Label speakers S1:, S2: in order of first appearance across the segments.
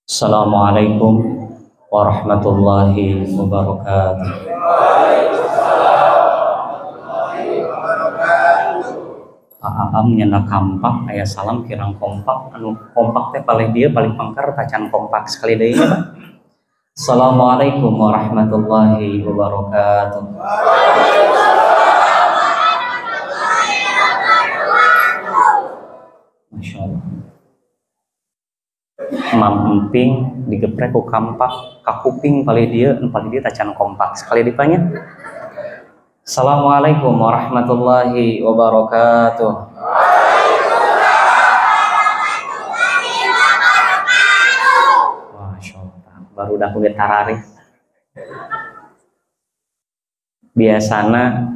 S1: Assalamualaikum warahmatullahi wabarakatuh. Aam nyana kampak aya salam kirang kompak anu kompak teh paling dia paling pangkar tacan kompak sekali deui. Assalamualaikum warahmatullahi wabarakatuh. Masya Allah. Mamping digeprek ku kampak kakuping paling dia tacan kompak sekali dipanya. Assalamualaikum warahmatullahi wabarakatuh. Masya Allah, baru dah kuget tarari. Biasana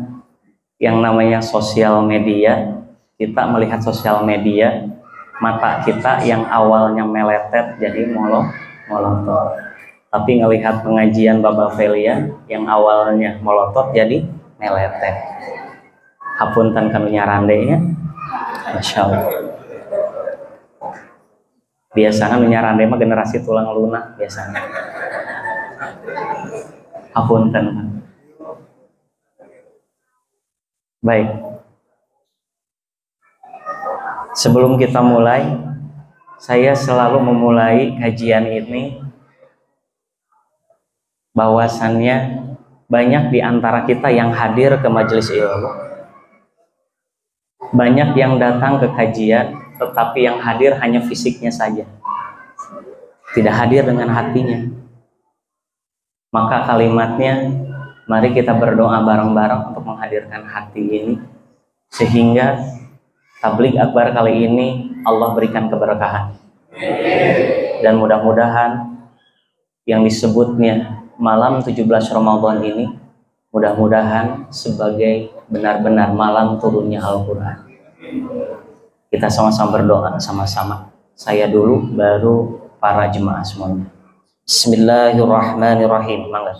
S1: yang namanya sosial media, kita melihat sosial media, mata kita yang awalnya meletet jadi molotot. Tapi ngelihat pengajian Baba Velia yang awalnya molotot jadi meletet. Hapunten kanu nyarandenya. Masya Allah. Biasanya nu nyarande mah generasi tulang lunak biasanya. Hapunten. Baik. Sebelum kita mulai, saya selalu memulai kajian ini bahwasannya banyak di antara kita yang hadir ke majelis ilmu, banyak yang datang ke kajian, tetapi yang hadir hanya fisiknya saja, tidak hadir dengan hatinya. Maka kalimatnya, mari kita berdoa bareng-bareng untuk menghadirkan hati ini, sehingga tabligh akbar kali ini Allah berikan keberkahan. Dan mudah-mudahan yang disebutnya malam 17 Ramadan ini mudah-mudahan sebagai benar-benar malam turunnya Al-Quran. Kita sama-sama berdoa sama-sama. Saya dulu, baru para jemaah semuanya. Bismillahirrahmanirrahim. Mangga.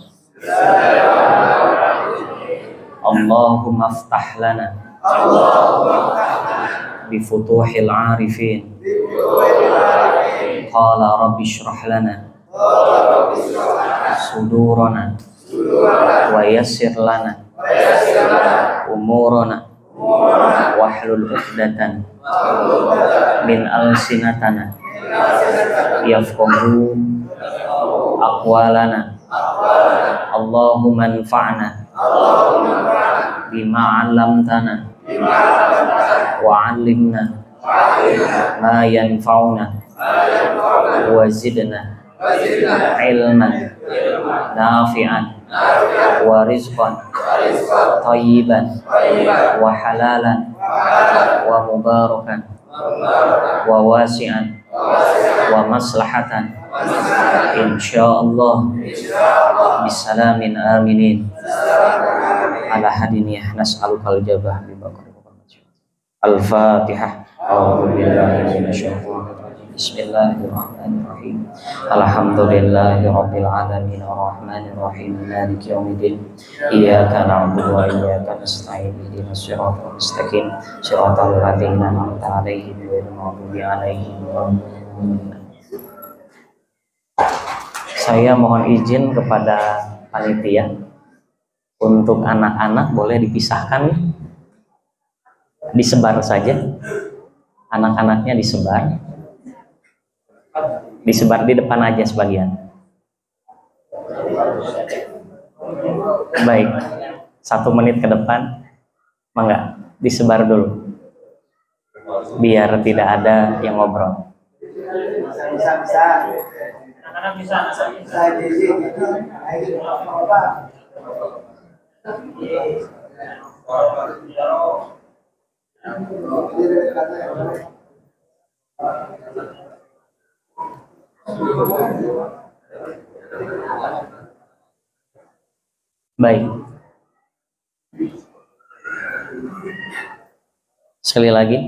S1: Allahumma aftah lana bifutuhil arifin. Qala rabbi shrah lana sudurana wa yassir lana umurana wahlul 'uqdatan min alsinatana yafqahu aqwalana. Allahumma anfa'na bima 'allamtana wa 'allimna ma yanfa'una wa zidna ilman nafi'an wa rizqan thayyiban wa halalan wa mubarakan wa wasi'an wa maslahatan insyaallah bisalamin aminin ala hadiniyah nas'alukal jabah bibakar al-fatihah. Bismillahirrahmanirrahim. Alhamdulillahirabbil alamin arrahmanir rahim maliki yaumiddin. Iyyaka na'budu wa iyyaka nasta'in ihdinas siratal mustaqim siratal ladzina an'amta 'alaihim ghairil maghdubi 'alaihim waladdallin. Saya mohon izin kepada panitia untuk anak-anak boleh dipisahkan, disebar saja. Anak-anaknya disebar di depan aja sebagian. Baik, 1 menit ke depan, mangga disebar dulu, biar tidak ada yang ngobrol. Baik. Sekali lagi.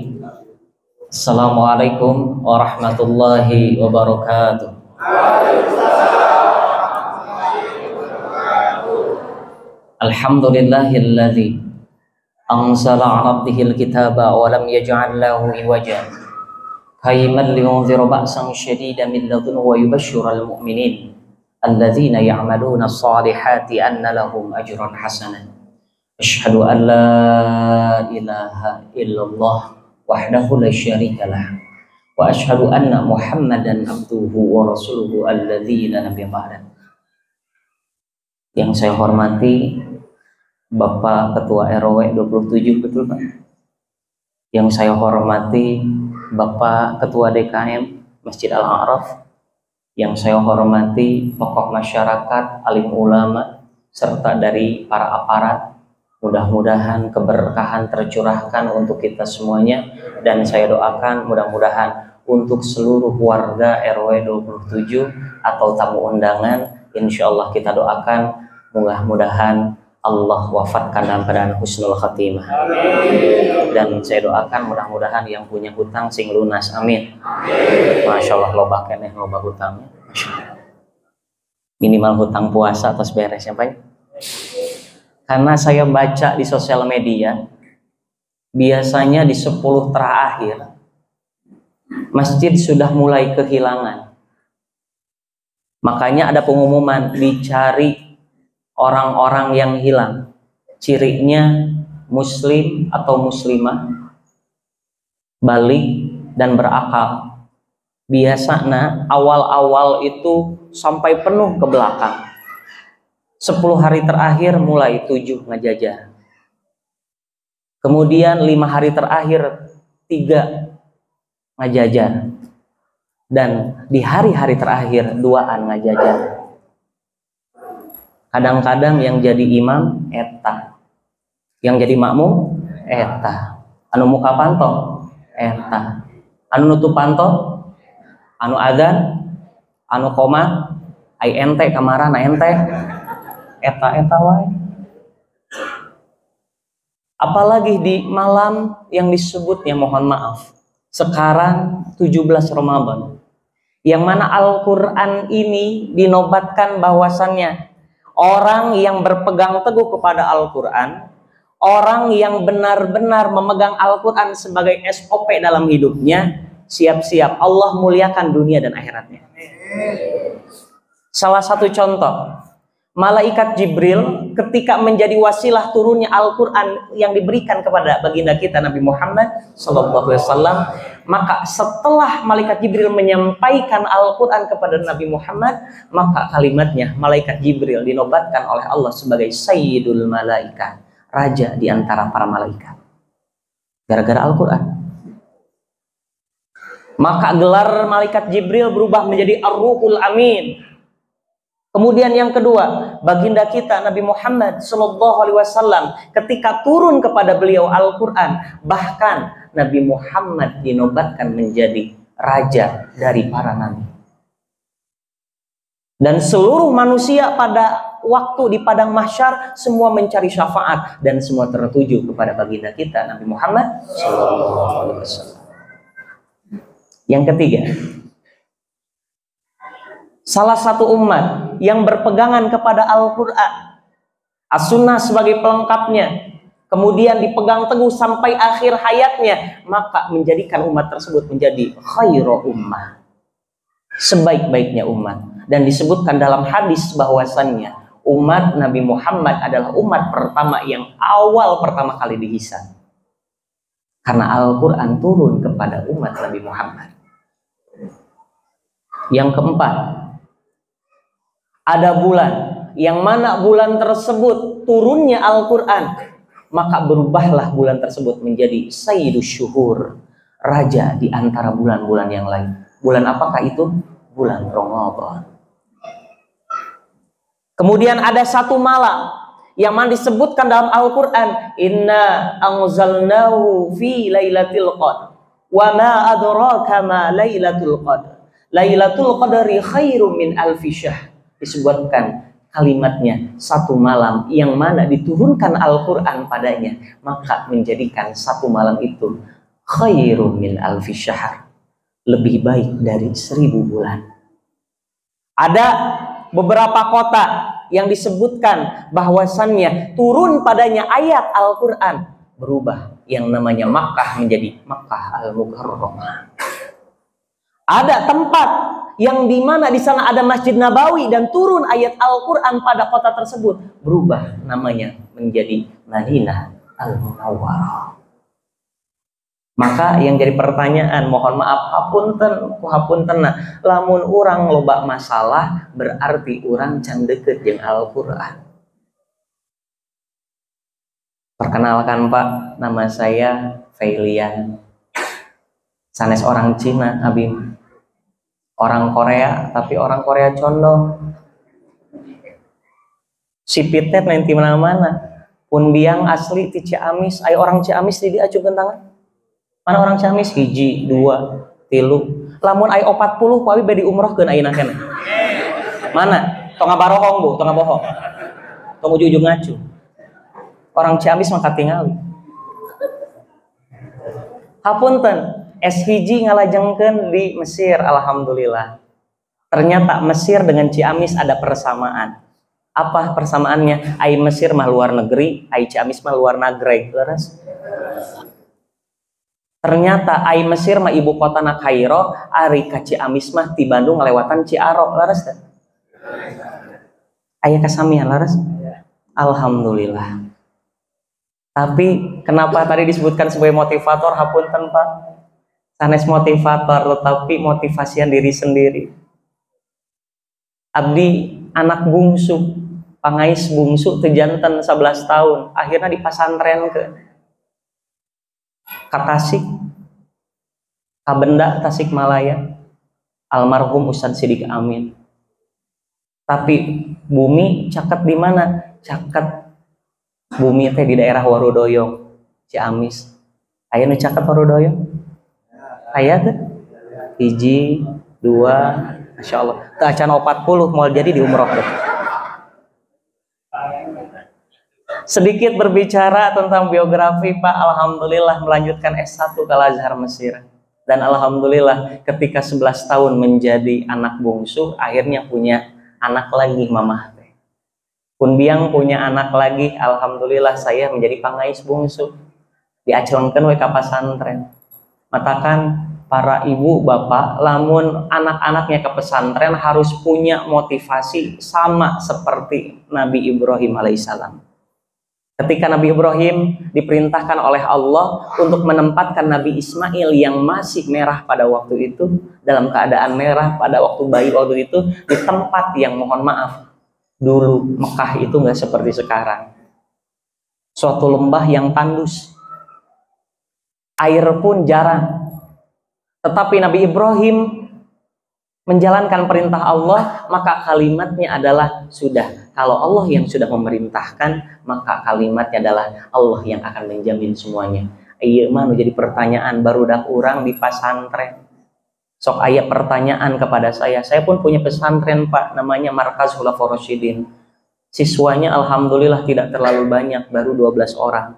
S1: Assalamualaikum warahmatullahi wabarakatuh. Alhamdulillahilladzi anzala 'ala 'abdihil kitaba wa lam yaj'al lahu iwaja Qayyiman liyunzira ba'san syadidan min ladunhu wa yubashshiral mu'minin alladzina ya'maluna as-salihati anna lahum ajran hasanan. Asyhadu an la ilaha illallah wahdahu la syarika lah wa asyhadu anna Muhammadan abduhu wa rasuluhu alladzina nabiyya ba'da. Yang saya hormati Bapak Ketua RW 27, betul Pak? Yang saya hormati Bapak Ketua DKM Masjid Al-A'raf, yang saya hormati tokoh masyarakat, alim ulama, serta dari para aparat. Mudah-mudahan keberkahan tercurahkan untuk kita semuanya, dan saya doakan mudah-mudahan untuk seluruh warga RW 27 atau tamu undangan, insya Allah kita doakan mudah-mudahan Allah wafatkan dalam keadaan husnul khatimah. Amin. Dan saya doakan mudah-mudahan yang punya hutang sing lunas. Amin. Masya Allah, loba keneh loba hutangnya. Minimal hutang puasa atas beres ya Pak. Karena saya baca di sosial media, biasanya di 10 terakhir masjid sudah mulai kehilangan. Makanya ada pengumuman dicari orang-orang yang hilang, cirinya muslim atau muslimah, balik dan berakal. Biasanya awal-awal itu sampai penuh ke belakang. 10 hari terakhir mulai 7 ngajajah. Kemudian 5 hari terakhir 3 ngajajah. Dan di hari-hari terakhir 2an ngajajah. Kadang-kadang yang jadi imam eta, yang jadi makmum eta, anu muka pantong eta, anu nutup pantong, anu adzan, anu koma, ai ente kamarana ente, eta wae. Apalagi di malam yang disebutnya, mohon maaf, sekarang 17 Ramadan, yang mana Al-Quran ini dinobatkan bahwasannya orang yang berpegang teguh kepada Al-Quran, orang yang benar-benar memegang Al-Quran sebagai SOP dalam hidupnya, siap-siap Allah muliakan dunia dan akhiratnya. Salah satu contoh, malaikat Jibril ketika menjadi wasilah turunnya Al-Quran yang diberikan kepada baginda kita Nabi Muhammad SAW, maka setelah malaikat Jibril menyampaikan Al-Quran kepada Nabi Muhammad, maka kalimatnya malaikat Jibril dinobatkan oleh Allah sebagai Sayyidul Malaikat, raja di antara para malaikat, gara-gara Al-Quran. Maka gelar malaikat Jibril berubah menjadi Ar-Ruhul Amin. Kemudian yang kedua, baginda kita Nabi Muhammad SAW ketika turun kepada beliau Al-Quran, bahkan Nabi Muhammad dinobatkan menjadi raja dari para nabi. Dan seluruh manusia pada waktu di padang mahsyar semua mencari syafaat dan semua tertuju kepada baginda kita Nabi Muhammad SAW. Yang ketiga, salah satu umat yang berpegangan kepada Al-Quran, As-Sunnah sebagai pelengkapnya, kemudian dipegang teguh sampai akhir hayatnya, maka menjadikan umat tersebut menjadi khairu ummah, sebaik-baiknya umat. Dan disebutkan dalam hadis bahwasannya umat Nabi Muhammad adalah umat pertama yang awal pertama kali dihisab, karena Al-Quran turun kepada umat Nabi Muhammad. Yang keempat, ada bulan yang mana bulan tersebut turunnya Al-Quran, maka berubahlah bulan tersebut menjadi Sayyidus Syuhur, raja di antara bulan-bulan yang lain. Bulan apakah itu? Bulan Ramadan. Kemudian ada satu malam yang mana disebutkan dalam Al-Quran, Inna anzalnahu fi lailatul qadr wa ma adraka ma lailatul qadr Lailatul Qadri khairum min alfi syahr. Disebutkan kalimatnya satu malam yang mana diturunkan Al-Quran padanya, maka menjadikan satu malam itu khairum min alfi syahr, lebih baik dari 1000 bulan. Ada beberapa kota yang disebutkan bahwasannya turun padanya ayat Al-Quran, berubah yang namanya Makkah menjadi Makkah Al-Mukarramah. Ada tempat yang dimana di sana ada Masjid Nabawi dan turun ayat Al-Quran pada kota tersebut, berubah namanya menjadi Madinah Al-Munawwarah. Maka yang jadi pertanyaan, mohon maaf, hapunten, lamun urang loba masalah berarti urang can deket jeung Al-Quran. Perkenalkan Pak, nama saya Feilian. Sanes orang Cina, Abim. Orang Korea, tapi orang Korea condong. Sipitnya nanti mana-mana. Pun biang asli ti Ciamis, ayo orang Ciamis di diajukeun tangan. Mana orang Ciamis? 1, 2, 3. Lamun ayo 40, ku abi bade umrohkeun ayeuna keneh. Mana? Tong ngabarohong Bu, tong ngabohong. Tong ujug-ujug ngacu. Orang Ciamis mah katingali. Hapunten, SHG ngalajengkeun di Mesir, alhamdulillah. Ternyata Mesir dengan Ciamis ada persamaan. Apa persamaannya? Ai Mesir mah luar negeri, ai Ciamis mah luar negeri. Leres? Ternyata ai Mesir mah ibu kotana Kairo, ari ka Ciamis mah ti Bandung ngalewatan Ciaro. Leres teh? Aya kasamian leres? Alhamdulillah. Tapi kenapa tadi disebutkan sebagai motivator? Hapunten Pak, sanes motivator tetapi motivasian diri sendiri. Abdi anak bungsu, pangais bungsu teu janten 11 tahun, akhirnya di pasantren ke Tasik, Kabenda Tasikmalaya, almarhum Ustadz Sidik Amin. Tapi bumi caket di mana? Caket bumi teh di daerah Warudoyong, Ciamis. Aya nu caket Warudoyong? Aya teh? 1, 2, Masya Allah. Teu acan 40 mau jadi di umroh deh. Sedikit berbicara tentang biografi Pak, alhamdulillah melanjutkan S1 ke Al-Azhar Mesir. Dan alhamdulillah ketika 11 tahun menjadi anak bungsu, akhirnya punya anak lagi mamah. Pun biang punya anak lagi, alhamdulillah saya menjadi pangais bungsu. Diacelengkeun we ka pasantren. Matakan para ibu bapak, lamun anak-anaknya ke pesantren harus punya motivasi sama seperti Nabi Ibrahim alaihissalam. Ketika Nabi Ibrahim diperintahkan oleh Allah untuk menempatkan Nabi Ismail yang masih merah pada waktu itu, dalam keadaan merah pada waktu bayi waktu itu, di tempat yang mohon maaf, dulu Mekah itu nggak seperti sekarang. Suatu lembah yang tandus, air pun jarang. Tetapi Nabi Ibrahim menjalankan perintah Allah, maka kalimatnya adalah sudah. Kalau Allah yang sudah memerintahkan, maka kalimatnya adalah Allah yang akan menjamin semuanya. Iya mah jadi pertanyaan barudak urang di pasantren. Sok aya pertanyaan kepada saya pun punya pesantren Pak, namanya Markaz Khulafaur Rasyidin. Siswanya alhamdulillah tidak terlalu banyak, baru 12 orang.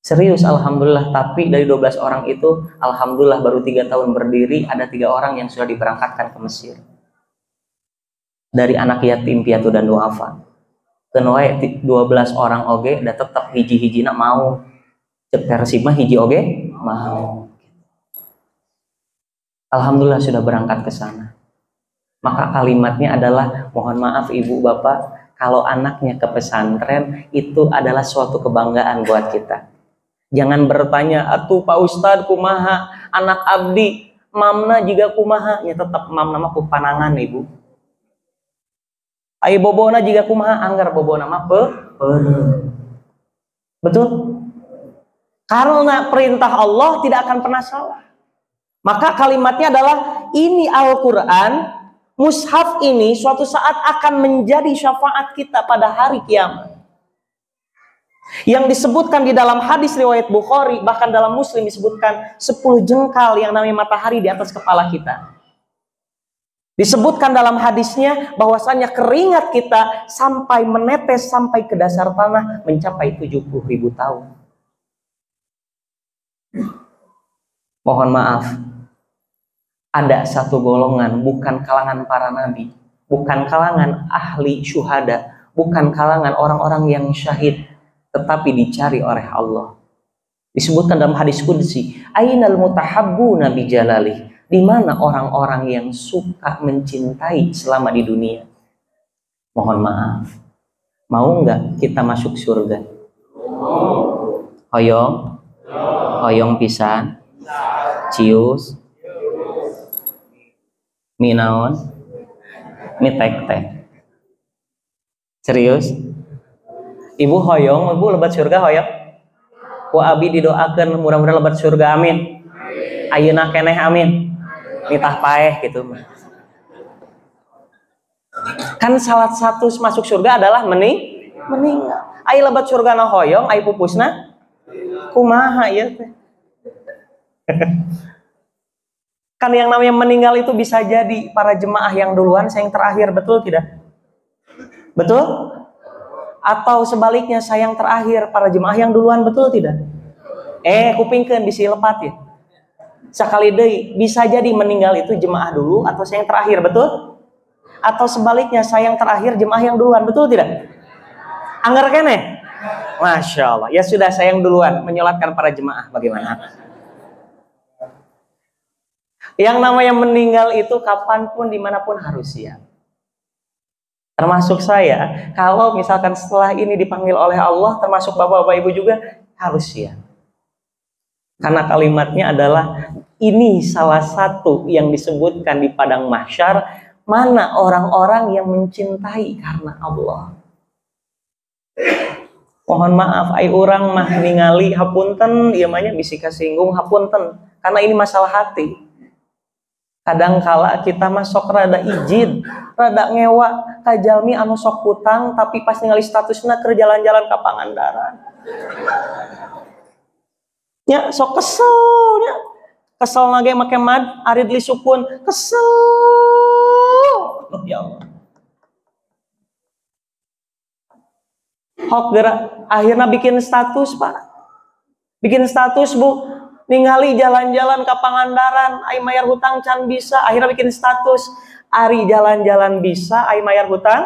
S1: Serius alhamdulillah, tapi dari 12 orang itu alhamdulillah baru 3 tahun berdiri, ada 3 orang yang sudah diberangkatkan ke Mesir. Dari anak yatim piatu dan duafa. Kenoi 12 orang oge dan tetap hiji-hijina mau. Cek Persib mah hiji oge mau. Alhamdulillah sudah berangkat ke sana. Maka kalimatnya adalah, mohon maaf ibu bapak, kalau anaknya ke pesantren itu adalah suatu kebanggaan buat kita. Jangan bertanya, atuh Pak Ustadz kumaha anak abdi, mamna juga kumaha, ya tetap mamna mah ku panangan ibu. Ayo bobona juga kumaha, anggar bobona mah betul? Karena perintah Allah tidak akan pernah salah. Maka kalimatnya adalah, ini Al-Quran, mushaf ini suatu saat akan menjadi syafaat kita pada hari kiamat. Yang disebutkan di dalam hadis riwayat Bukhari, bahkan dalam Muslim disebutkan 10 jengkal yang namanya matahari di atas kepala kita. Disebutkan dalam hadisnya bahwasannya keringat kita sampai menetes sampai ke dasar tanah mencapai 70.000 tahun. Mohon maaf, ada satu golongan, bukan kalangan para nabi, bukan kalangan ahli syuhada, bukan kalangan orang-orang yang syahid, tetapi dicari oleh Allah. Disebutkan dalam hadis qudsi, ainal mutahabbuna bi jalalih, Di mana orang-orang yang suka mencintai selama di dunia? Mohon maaf, mau nggak kita masuk surga? Hoyong, hoyong pisan, cius, minaon, mitek-tek. Serius? Ibu hoyong, ibu lebat surga hoyong? Ku abi didoakeun mudah-mudahan lebat surga, amin. Ayeuna keneh amin. Nitah paeh gitu mah. Kan salah satu masuk surga adalah meninggal. Ai lebat surga na hoyong, ai pupusna kumaha ya teh. Kan yang namanya meninggal itu bisa jadi para jemaah yang duluan, saya yang terakhir, betul tidak? Betul? Atau sebaliknya saya yang terakhir, para jemaah yang duluan, betul tidak? Kupingkeun bisi lepat ya. Sekali deui, bisa jadi meninggal itu jemaah dulu atau saya yang terakhir, betul? Atau sebaliknya saya yang terakhir, jemaah yang duluan, betul tidak? Angger keneh? Masya Allah. Ya sudah, saya yang duluan menyolatkan para jemaah. Bagaimana? Yang namanya meninggal itu kapanpun, dimanapun harus siap. Termasuk saya, kalau misalkan setelah ini dipanggil oleh Allah, termasuk bapak-bapak ibu juga harus siap. Karena kalimatnya adalah, ini salah satu yang disebutkan di padang mahsyar, mana orang-orang yang mencintai karena Allah. Mohon maaf, ai urang mah ningali hapunten, ieu mah nya bisi kasinggung hapunten, karena ini masalah hati. Kadang kala kita mah sok rada izin, rada ngewa ka jalmi anu sok hutang, tapi pas ningali statusna keur jalan-jalan ka Pangandaran. Nya sok kesel nya. Kesel lagi make mad arid li sukun, kesel. Ya Allah. Hok gerak akhirnya bikin status, Pak. Bikin status, Bu. Ningali jalan-jalan ke Pangandaran, ai mayar hutang can bisa. Akhirnya bikin status, ari jalan-jalan bisa, ai mayar hutang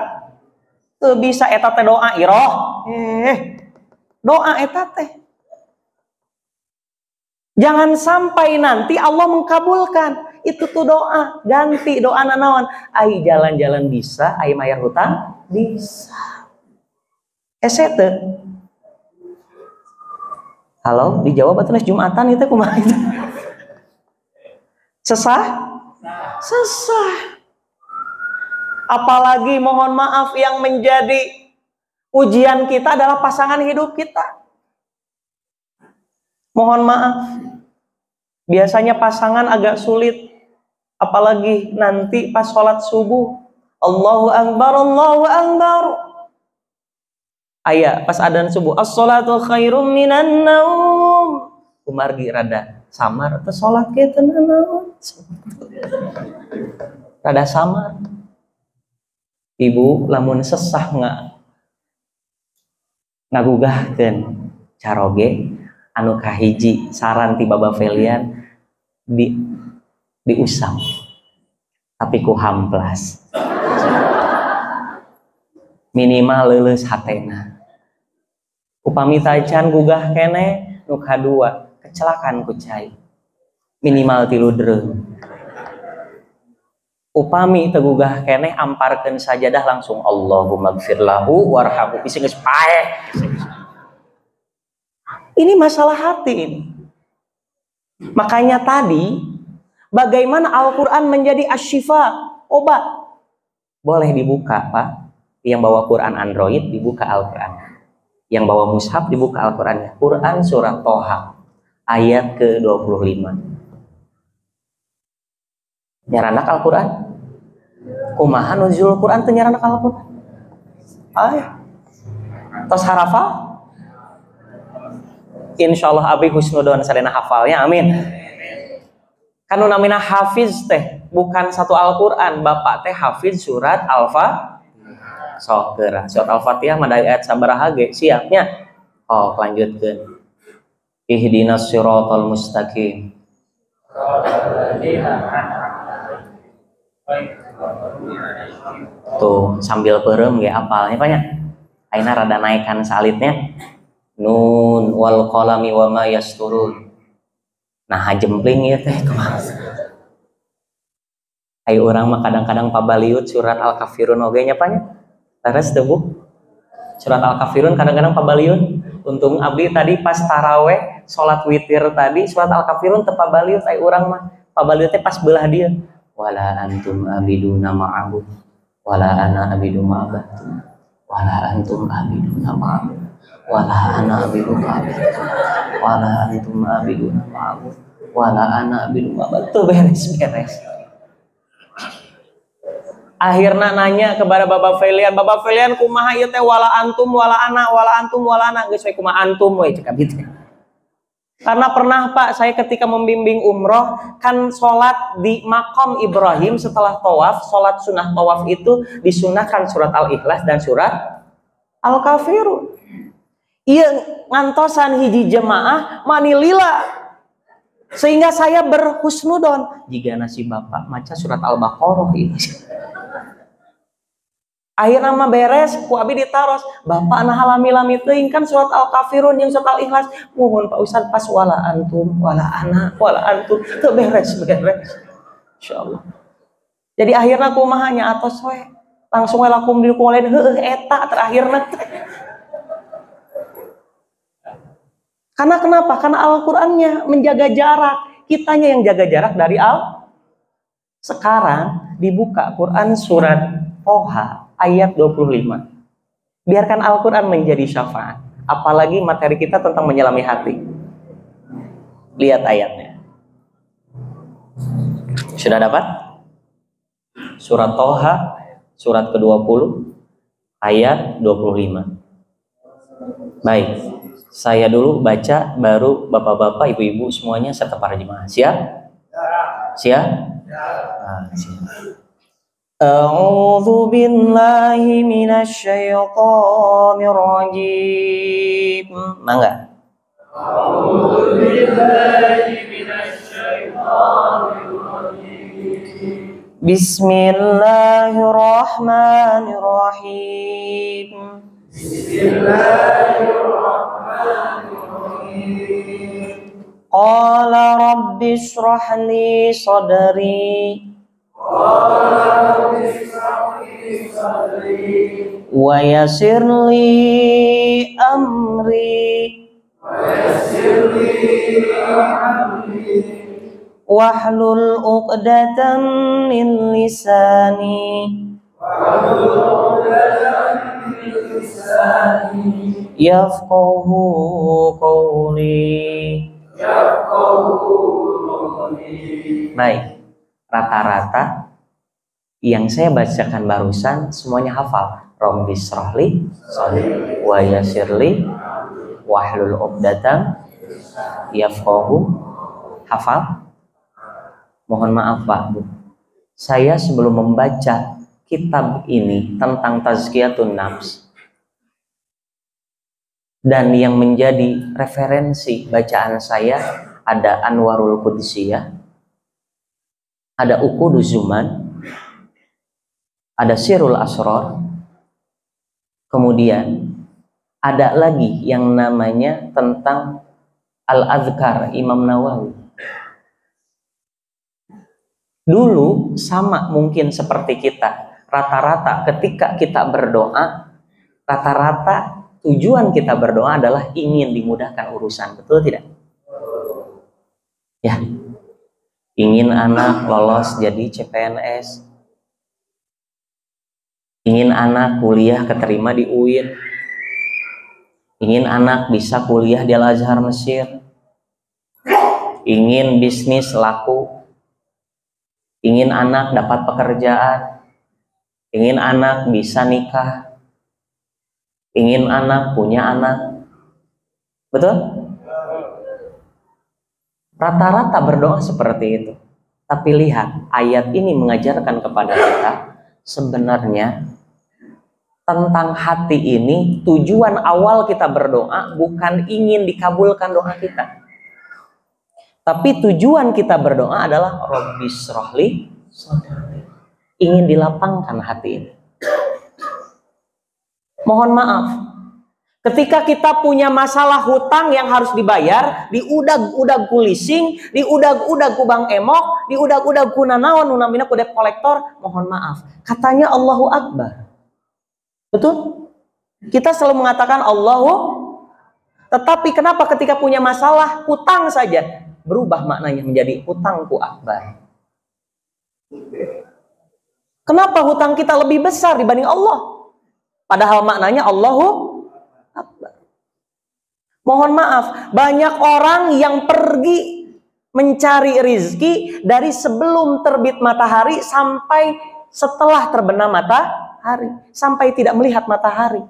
S1: teu bisa. Eta teh doa iroh. Doa eta teh. Jangan sampai nanti Allah mengkabulkan. Itu tuh doa. Ganti doa naon? Ai jalan-jalan bisa, ai mayar hutang bisa. Esete. Halo, dijawab atuh Jumatan itu kumaha itu? Sesah? Sesah. Apalagi mohon maaf yang menjadi ujian kita adalah pasangan hidup kita. Mohon maaf. Biasanya pasangan agak sulit. Apalagi nanti pas sholat subuh. Allahu Akbar, Allahu Akbar. Aya pas adzan subuh, as-sholatu khairum minan naum. Kumargi rada samar teh salat ge teu naon. Rada samar. Ibu lamun sesah ngagugahkeun caroge anu kahiji saran ti Baba Felian diusap. Tapi ku hamplas. Minimal leuleus hatena. Upami tacan gugah kene nu kadua kecelakaan ku cai. Minimal 3 dreung. Upami teu gugah kene amparkeun sajadah langsung Allahumma gfir lahu warhamhu bisi geus paeh. Ini masalah hati ini. Makanya tadi bagaimana Al-Qur'an menjadi asy-syifa, obat. Boleh dibuka, Pak. Yang bawa Quran Android dibuka Al-Quran, yang bawa mushaf dibuka Al-Quran. Quran surah Toha ayat ke-25. Nyaranak Al-Quran kumaha nuzul Quran teu nyaranak Al-Quran. Tos harafa insyaallah abi husnudon sadena hafalnya, amin. Kanu namina hafiz teh bukan satu Al-Quran, bapak teh hafiz surat Al-Fa. Sok geura surat Al-Fatihah mah ayat sabaraha ge siapnya. Oh, lanjutkeun. Ihdinas siratal mustaqim. Tuh, sambil peureum ge apalnya banyak. Ayeuna rada naikkan salitnya. Nun wal qalami wa ma yasturun. Nah, jempling ieu teh kumaha? Hai orang mah kadang-kadang pabaliut surat Al-Kafirun oge nya panya. Leres teu Bu? Surat Al-Kafirun kadang-kadang pabaliut. Untung abdi tadi pas taraweh salat witir tadi surat Al-Kafirun teu pabaliut ai urang mah. Pabaliut teh pas belah dia. Wala antum abiduna ma'abud wala ana abidu ma'abatum wala antum abiduna ma'abud wala ana abidu ma'abud wala antum abiduna ma'abud wala ana abidu ma'abud. Tuh beres-beres. Akhirnya nanya kepada Bapak Felian kumaha ieu teh wala antum wala ana geus we kumaha antum we cek abdi teh. Karena pernah Pak, saya ketika membimbing umroh kan sholat di makom Ibrahim setelah tawaf, sholat sunnah tawaf itu disunahkan surat Al-Ikhlas dan surat Al-Kafirun. Iya ngantosan hiji jemaah manilila sehingga saya berhusnudon jika nasi bapak maca surat Al-Baqarah ini. Akhirnya mah beres, ku abi ditaros. Bapak nah halami-lami teuing kan surat Al-Kafirun yang surat Al-Ikhlas. Mohon Pak Ustaz pas wala antum, wala ana, wala antum. Teu beres. Insyaallah. Jadi akhirnya kumaha nya atos we. Langsung we lakum di lain heueuh eta terakhirna. Karena kenapa? Karena Al-Qur'annya menjaga jarak. Kitanya yang jaga jarak dari Al. Sekarang dibuka Quran surat Toha ayat 25. Biarkan Al-Quran menjadi syafaat. Apalagi materi kita tentang menyelami hati. Lihat ayatnya. Sudah dapat? Surat Toha, surat ke-20, ayat 25. Baik, saya dulu baca, baru bapak-bapak, ibu-ibu semuanya serta para jemaah. Siap? Siap? Nah, siap. A'udzu billahi minasy syaithanir rajim. Mangga. A'udzu billahi minasy syaithanir rajim. Bismillahirrahmanirrahim. Bismillahirrahmanirrahim. Qala rabbi shrah li sadri wa yassir li amri wahlul 'uqdatam min lisani yafqahu qawli. Baik, rata-rata yang saya bacakan barusan semuanya hafal. Rabbi shrahli sadri wa yassirli wahlul 'uqdatam yafqahu. Hafal? Mohon maaf Pak Bu, saya sebelum membaca kitab ini tentang tazkiyatun nafs dan yang menjadi referensi bacaan saya ada Anwarul Qudsiyah, ada Uquduz Zuman, ada Sirul Asrar, kemudian ada lagi yang namanya tentang Al-Adhkar Imam Nawawi. Dulu sama mungkin seperti kita, rata-rata ketika kita berdoa, rata-rata tujuan kita berdoa adalah ingin dimudahkan urusan, betul tidak? Ya, ingin anak lolos jadi CPNS, ingin anak kuliah keterima di UIN, ingin anak bisa kuliah di Al-Azhar Mesir, ingin bisnis laku, ingin anak dapat pekerjaan, ingin anak bisa nikah, ingin anak punya anak. Betul? Rata-rata berdoa seperti itu. Tapi lihat, ayat ini mengajarkan kepada kita sebenarnya tentang hati ini, tujuan awal kita berdoa bukan ingin dikabulkan doa kita. Tapi tujuan kita berdoa adalah Rabbi shrahli sadri, ingin dilapangkan hati ini. Mohon maaf,
S2: Ketika kita punya masalah hutang yang harus dibayar, diudag-udag ku leasing, diudag-udag ku bank emok, diudag-udag ku nanaon, nunamina ku debt kolektor, mohon maaf. Katanya Allahu Akbar. Betul? Kita selalu mengatakan Allahu, tetapi kenapa ketika punya masalah hutang saja berubah maknanya menjadi hutangku akbar? Kenapa hutang kita lebih besar dibanding Allah? Padahal maknanya Allahu Akbar. Mohon maaf, banyak orang yang pergi mencari rizki dari sebelum terbit matahari sampai setelah terbenam matahari, sampai tidak melihat matahari.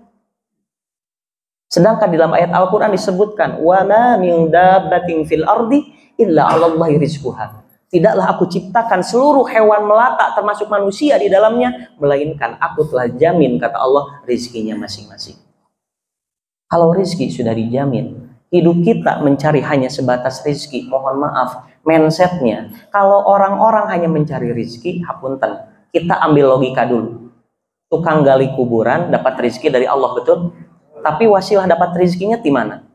S2: Sedangkan di dalam ayat Al-Quran disebutkan, wa ma min dabbatin fil ardi illa 'alallahi rizquha. Tidaklah aku ciptakan seluruh hewan melata termasuk manusia di dalamnya, melainkan aku telah jamin, kata Allah, rizkinya masing-masing. Kalau rizki sudah dijamin, hidup kita mencari hanya sebatas rizki, mohon maaf, mindsetnya, kalau orang-orang hanya mencari rizki, hapunten, kita ambil logika dulu. Tukang gali kuburan dapat rizki dari Allah, betul? Tapi wasilah dapat rizkinya di mana?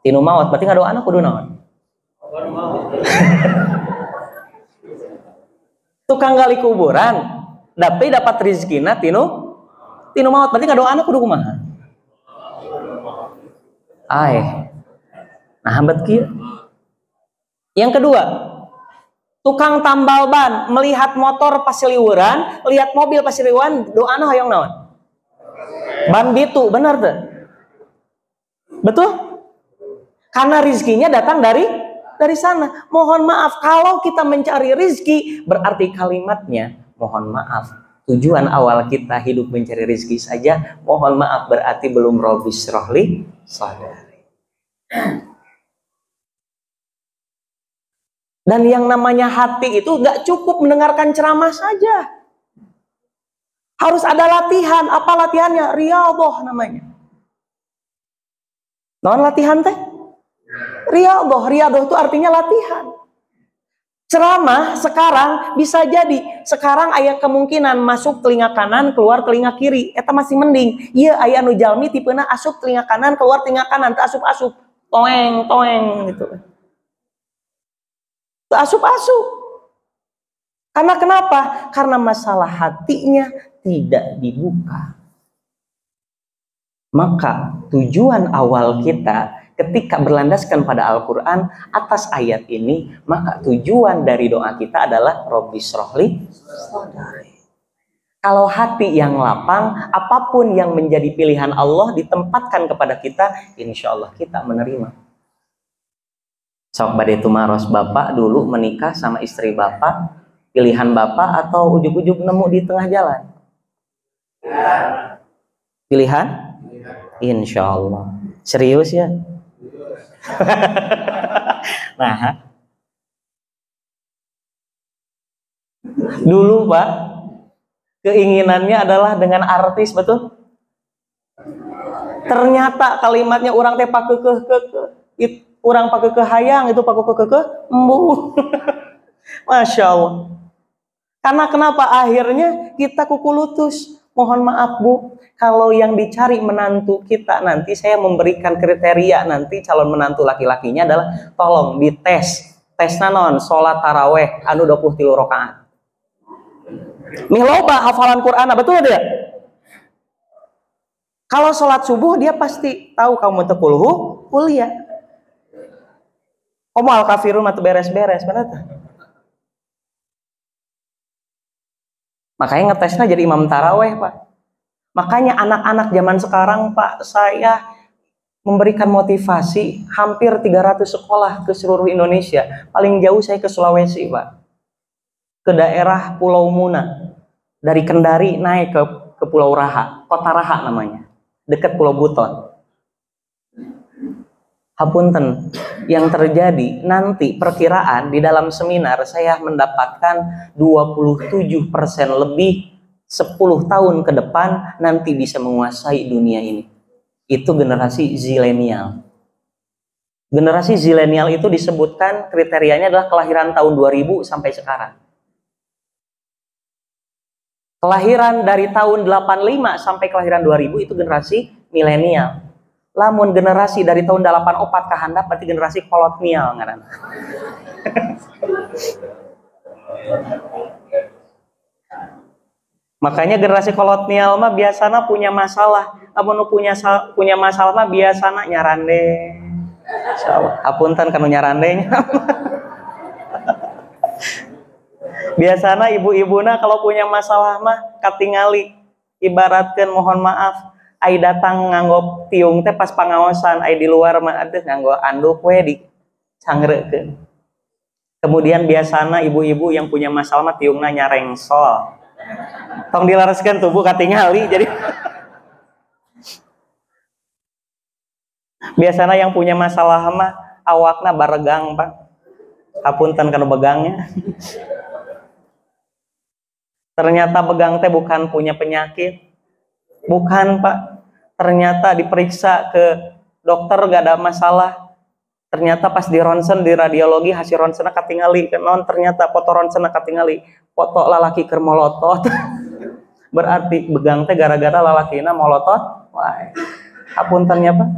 S2: Tinu maut, berarti nggak doa anak kudu naon? Tukang gali kuburan, tapi dapat rizkina tinu maut, berarti nggak doa anak kudu kumaha? Nah, hambat kieu. Yang kedua, tukang tambal ban melihat motor pasiliuran, lihat mobil pasiliuran, doana hoyong naon? Ban bitu, benar tuh? Betul? Karena rizkinya datang dari sana. Mohon maaf, kalau kita mencari rizki, berarti kalimatnya, mohon maaf, tujuan awal kita hidup mencari rizki saja, mohon maaf, berarti belum robis rohli sadari. Dan yang namanya hati itu gak cukup mendengarkan ceramah saja. Harus ada latihan. Apa latihannya? Riyadhah namanya. Non latihan teh? Riyadhah. Riyadhah itu artinya latihan. Ceramah sekarang bisa jadi sekarang aya kemungkinan masuk telinga kanan, keluar telinga kiri. Eta masih mending. Iya aya nu jalmi tipena asup telinga kanan, keluar telinga kanan, teu asup-asup. Toeng gitu. Teu asup-asup. Karena kenapa? Karena masalah hatinya tidak dibuka. Maka tujuan awal kita ketika berlandaskan pada Al-Quran atas ayat ini, maka tujuan dari doa kita adalah Robbi srohli sadari. Kalau hati yang lapang, apapun yang menjadi pilihan Allah ditempatkan kepada kita, insya Allah kita menerima. Sok badai tumaros, bapak dulu menikah sama istri bapak, pilihan bapak atau ujug-ujug nemu di tengah jalan? Pilihan? Insya Allah. Serius ya? Nah, dulu Pak, keinginannya adalah dengan artis, betul? Ternyata kalimatnya orang teh pakekeh, orang pakekeh hayang, itu pakekeh embuh. Masya Allah. Karena kenapa? Akhirnya kita kuku lutus. Mohon maaf Bu, kalau yang dicari menantu kita nanti, saya memberikan kriteria nanti calon menantu laki-lakinya adalah tolong dites. Tesna non, sholat taraweh anu 23 rakaat. Miloba hafalan Quran, betul tidak? Kalau sholat subuh dia pasti tahu kamu tekulhu kuliah. Kamu al-kafirun atau beres-beres, benar tak? Makanya ngetesnya jadi imam taraweh Pak. Makanya anak-anak zaman sekarang Pak, saya memberikan motivasi hampir 300 sekolah ke seluruh Indonesia. Paling jauh saya ke Sulawesi Pak, ke daerah Pulau Muna. Dari Kendari naik ke Pulau Raha, Kota Raha namanya, dekat Pulau Buton. Hapunten, yang terjadi nanti perkiraan di dalam seminar saya mendapatkan 27% lebih 10 tahun ke depan nanti bisa menguasai dunia ini. Itu generasi zilenial. Generasi zilenial itu disebutkan kriterianya adalah kelahiran tahun 2000 sampai sekarang. Kelahiran dari tahun 85 sampai kelahiran 2000 itu generasi milenial. Lamun generasi dari tahun 84 ke handap berarti generasi kolonial ngaranna. Makanya generasi kolonial mah biasanya punya masalah. Lamun punya masalah mah biasanya nyarande. Insyaallah. Hapunten kanu nyarandenya. Biasanya ibu-ibuna kalau punya masalah mah katingali. Ibaratkan mohon maaf, ai datang nganggo tiung teh pas pangaosan, ai di luar mah aduh nganggo anduk we di cangreukeun. Kemudian biasanya ibu-ibu yang punya masalah mah tiungna nyarengsol. Tong dilareskeun tubuh katingali jadi biasanya yang punya masalah mah awakna baregang, Pak. Hapunten kana begangnya. Ternyata begang teh bukan punya penyakit. Bukan, Pak. Ternyata diperiksa ke dokter gak ada masalah. Ternyata pas di ronsen, di radiologi hasil ronsenna katingali. Non ternyata foto ronsenna katingali. Foto lalaki keur molotot. Berarti begang teh gara-gara lalakina molotot. Wah. Hapuntennya, Pak.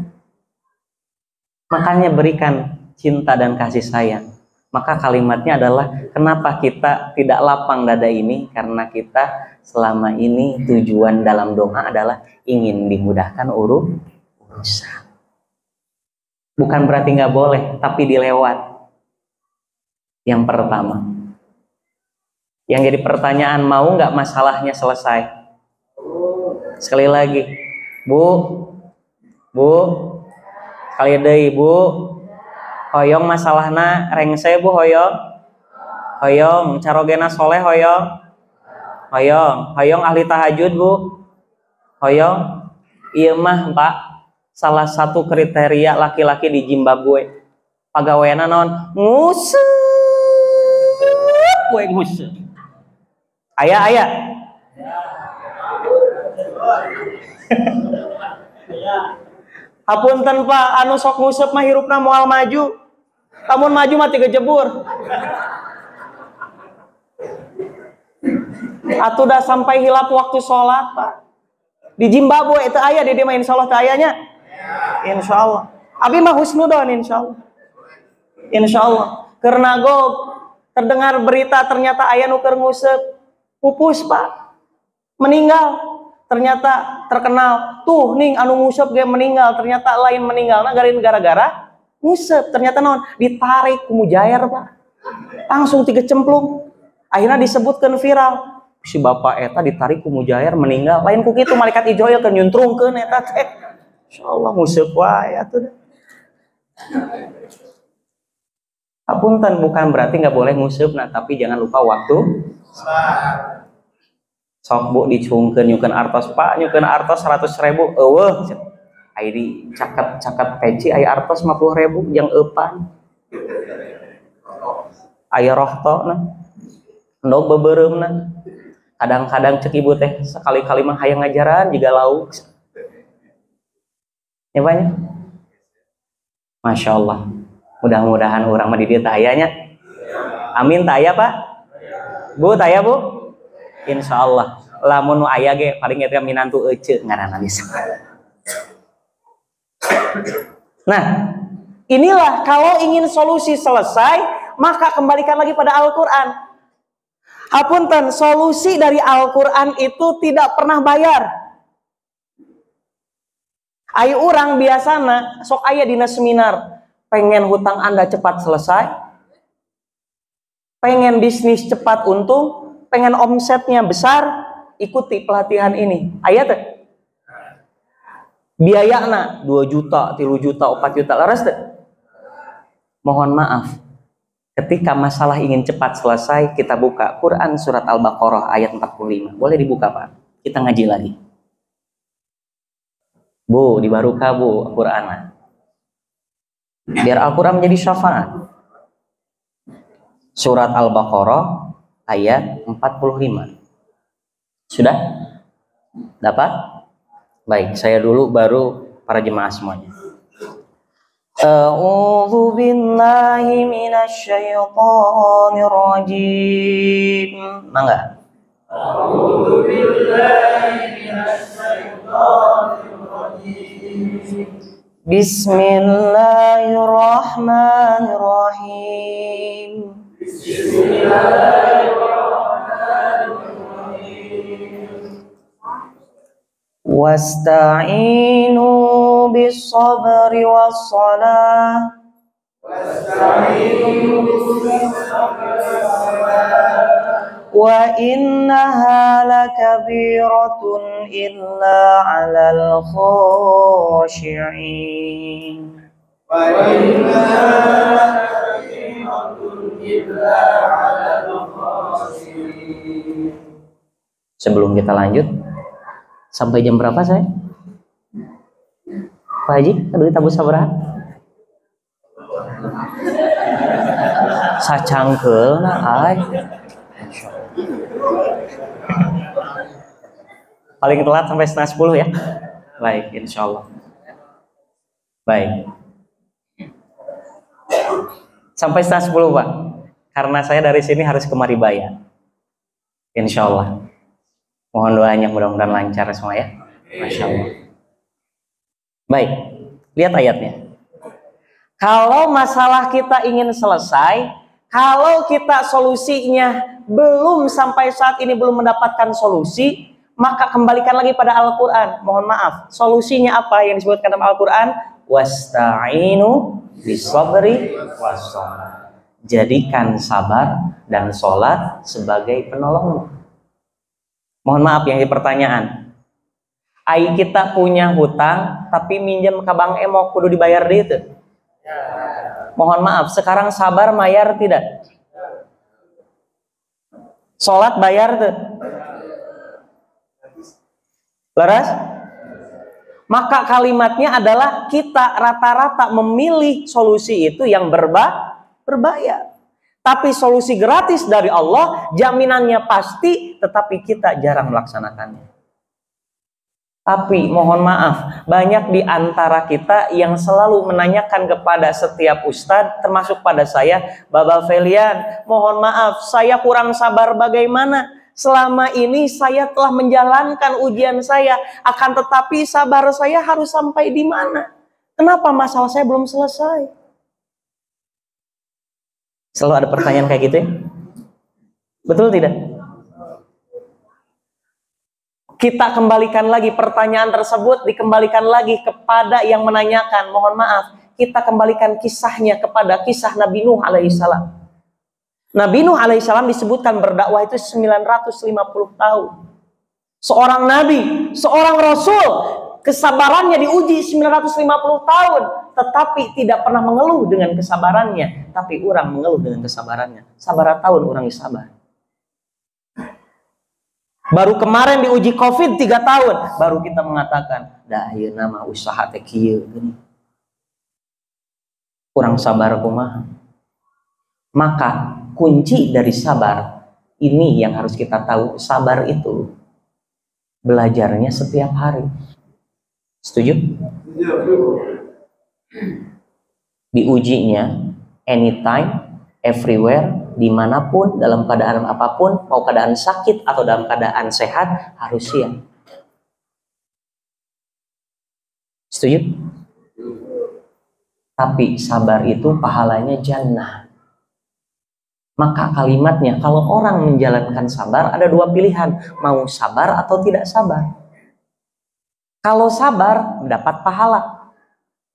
S2: Makanya berikan cinta dan kasih sayang. Maka kalimatnya adalah kenapa kita tidak lapang dada ini? Karena kita selama ini tujuan dalam doa adalah ingin dimudahkan urusan. Bukan berarti nggak boleh, tapi dilewat. Yang pertama. Yang jadi pertanyaan, mau nggak masalahnya selesai? Sekali lagi, Bu, sekali deui Bu. Hoyong masalahna rengse Bu hoyong carogena soleh hoyong ahli tahajud Bu hoyong. Ieu mah Pak salah satu kriteria laki-laki di Zimbabwe pagaweana naon nguseup we nguseup aya hapunten Pak anu sok nguseup mah hirupna moal maju. Lamun maju mati kejebur. Atuh dah sampai hilap waktu sholat, Pak. Di Zimbabwe itu aya di dieu mah insyaallah teh ayanya. Insyaallah. Abi mah husnudon insyaallah. Insyaallah. Keur nagog terdengar berita ternyata aya nu keur nguseup. Pupus, Pak. Meninggal. Ternyata terkenal. Tuh ning anu nguseup ge meninggal, ternyata lain meninggalna gara-gara nguseup. Ternyata naon ditarik ku mujair, Pak. Langsung 3 cemplung. Akhirnya disebutkan viral. Si bapak eta ditarik ku mujair meninggal. Lain ku kitu malaikat Israil keur nyuntrungkeun eta teh. Insyaallah nguseup wae atuh. Hapunten bukan berarti nggak boleh nguseup, nah tapi jangan lupa waktu. Sok Bu dicungkeun nyukeun artos Pak, nyukeun artos 100.000 eueuh. Ai di caket peci aya artos 50.000 yang eupan. Aya rohtona. Endog beubereumna. Kadang-kadang cek ibu teh sekali-kali mah hayang ngajaran jiga lauk. Ya banyak. Masya Allah. Mudah-mudahan urang mah di dieu teh aya nya. Amin teh aya Pak. Bu teh aya Bu. Insyaallah. Lamun nu aya ge paling eta minantu ece ngaranna bisa. Nah, inilah kalau ingin solusi selesai, maka kembalikan lagi pada Al-Quran. Hapunten, solusi dari Al-Quran itu tidak pernah bayar. Ayo orang biasana, sok aya dina seminar, pengen hutang Anda cepat selesai, pengen bisnis cepat untung, pengen omsetnya besar, ikuti pelatihan ini. Aya teh. Biayana 2 juta, 3 juta, 4 juta, laras teh. Mohon maaf, ketika masalah ingin cepat selesai, kita buka Quran surat Al-Baqarah ayat 45. Boleh dibuka Pak? Kita ngaji lagi. Bu, dibaruka Bu Quran. Biar Al-Quran menjadi syafaat. Surat Al-Baqarah ayat 45. Sudah? Dapat? Baik, saya dulu baru para jemaah semuanya. A'udzu billahi minasyaitonir rajim. Mangga. A'udzu billahi minasyaitonir rajim. Bismillahirrahmanirrahim. Wasta'inu bis-sabri was-salah. Wa innaha lakabiratun illa 'alal khashi'in. Sebelum kita lanjut, sampai jam berapa saya? Pak Haji, aduh tabu sabaraha? Sacangkeul na ay. Paling telat sampai 9:30 ya. Baik, insya Allah. Baik. Sampai 9:30 Pak. Karena saya dari sini harus ke Maribaya. Insya Allah. Mohon doanya mudah-mudahan lancar semua ya. Masya Allah. Baik, lihat ayatnya. Kalau masalah kita ingin selesai, kalau kita solusinya belum sampai saat ini belum mendapatkan solusi, maka kembalikan lagi pada Al-Quran. Mohon maaf, solusinya apa yang disebutkan dalam Al-Quran? Wasta'inu bis-sabri was-shalah. Jadikan sabar dan sholat sebagai penolong. Mohon maaf yang di pertanyaan. Ai kita punya hutang tapi minjem ke Bang Emo kudu dibayar deui teu? Mohon maaf, sekarang sabar bayar tidak? Sholat bayar tuh? Leras? Maka kalimatnya adalah kita rata-rata memilih solusi itu yang berbayar. Tapi solusi gratis dari Allah, jaminannya pasti, tetapi kita jarang melaksanakannya. Tapi mohon maaf, banyak di antara kita yang selalu menanyakan kepada setiap ustadz, termasuk pada saya, Baba Felian, mohon maaf, saya kurang sabar bagaimana? Selama ini saya telah menjalankan ujian saya, akan tetapi sabar saya harus sampai di mana? Kenapa masalah saya belum selesai? Selalu ada pertanyaan kayak gitu ya? Betul tidak? Kita kembalikan lagi pertanyaan tersebut, dikembalikan lagi kepada yang menanyakan. Mohon maaf, kita kembalikan kisahnya kepada kisah Nabi Nuh alaihissalam. Nabi Nuh alaihissalam disebutkan berdakwah itu 950 tahun. Seorang nabi, seorang rasul, kesabarannya diuji 950 tahun, tetapi tidak pernah mengeluh dengan kesabarannya, tapi orang mengeluh dengan kesabarannya. Sabar tahun orang sabar. Baru kemarin diuji COVID 3 tahun, baru kita mengatakan, dah ieu nama usaha teh kieu geuning. Kurang sabar kumaha. Maka kunci dari sabar ini yang harus kita tahu, sabar itu belajarnya setiap hari. Setuju? Diujinya anytime, everywhere, dimanapun, dalam keadaan apapun, mau keadaan sakit atau dalam keadaan sehat, harus siap. Setuju? Tapi sabar itu pahalanya jannah. Maka kalimatnya, kalau orang menjalankan sabar, ada dua pilihan, mau sabar atau tidak sabar. Kalau sabar, mendapat pahala.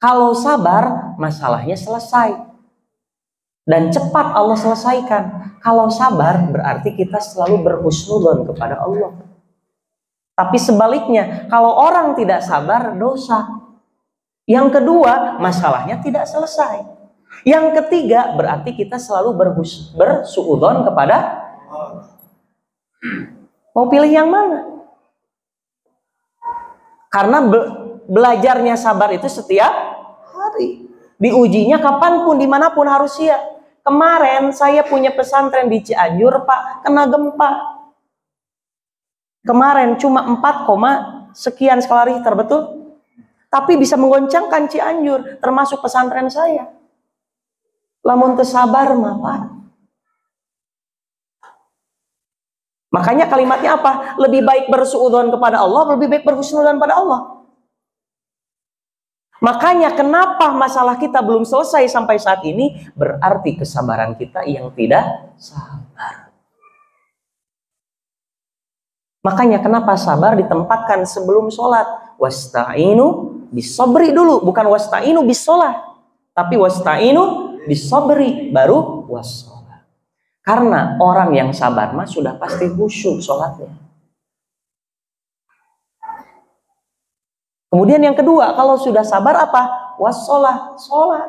S2: Kalau sabar, masalahnya selesai. Dan cepat Allah selesaikan. Kalau sabar, berarti kita selalu berhusnudzon kepada Allah. Tapi sebaliknya, kalau orang tidak sabar, dosa. Yang kedua, masalahnya tidak selesai. Yang ketiga, berarti kita selalu bersuudzon kepada Allah. Mau pilih yang mana? Karena belajarnya sabar itu setiap hari. Diujinya kapanpun, dimanapun harus siap. Kemarin saya punya pesantren di Cianjur, Pak, kena gempa. Kemarin cuma 4, sekian skala Richter, betul? Tapi bisa menggoncangkan Cianjur, termasuk pesantren saya. Lamun teu sabar mah, Pak. Makanya kalimatnya apa? Lebih baik bersuudzon kepada Allah, lebih baik berhusnudzon pada Allah. Makanya kenapa masalah kita belum selesai sampai saat ini, berarti kesabaran kita yang tidak sabar. Makanya kenapa sabar ditempatkan sebelum sholat. Wasta'inu bisobri dulu, bukan wasta'inu bisolah, tapi wasta'inu bisobri baru wassolah. Karena orang yang sabar mah sudah pasti khusyuk sholatnya. Kemudian yang kedua, kalau sudah sabar apa? Wassolah, sholat.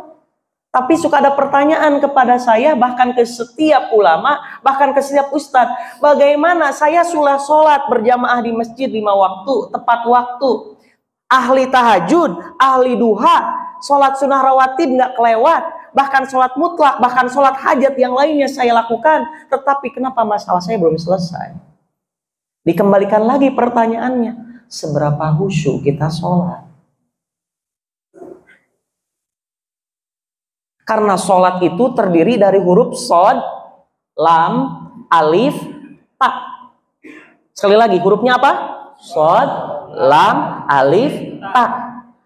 S2: Tapi suka ada pertanyaan kepada saya, bahkan ke setiap ulama, bahkan ke setiap ustadz. Bagaimana saya sudah sholat berjamaah di masjid 5 waktu, tepat waktu. Ahli tahajud, ahli duha, sholat sunnah rawatib nggak kelewat. Bahkan sholat mutlak, bahkan sholat hajat yang lainnya saya lakukan. Tetapi kenapa masalah saya belum selesai? Dikembalikan lagi pertanyaannya. Seberapa khusyuk kita sholat? Karena sholat itu terdiri dari huruf shod, lam, alif, ta. Sekali lagi, hurufnya apa? Shod, lam, alif, ta.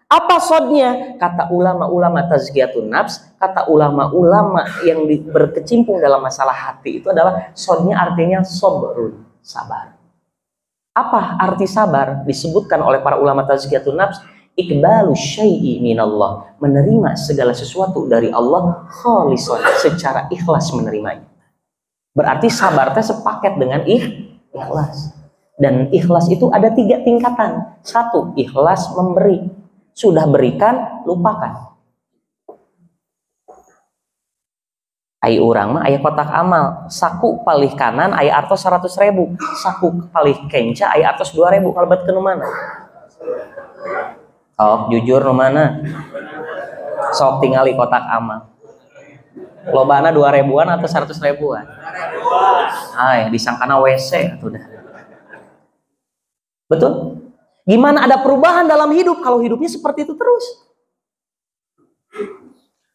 S2: Apa shodnya? Kata ulama-ulama tazkiyatun nafs, kata ulama-ulama yang berkecimpung dalam masalah hati itu adalah shodnya artinya sobrun, sabar. Apa arti sabar? Disebutkan oleh para ulama tazkiyatun nafs, iqbalu syai'i minallah, menerima segala sesuatu dari Allah khalisan, secara ikhlas menerimanya. Berarti sabar teh sepaket dengan ikhlas. Dan ikhlas itu ada 3 tingkatan. 1, ikhlas memberi. Sudah berikan, lupakan. Ai urang mah aya kotak amal, saku palih kanan aya artos 100.000, saku palih kenca aya artos 2.000. Kalebet ke nu mana? Sok jujur nu mana? Sok tingali kotak amal. Lobana 2.000-an atau 100.000-an? Ay, disangkana WC atuh dah. Betul? Gimana ada perubahan dalam hidup kalau hidupnya seperti itu terus?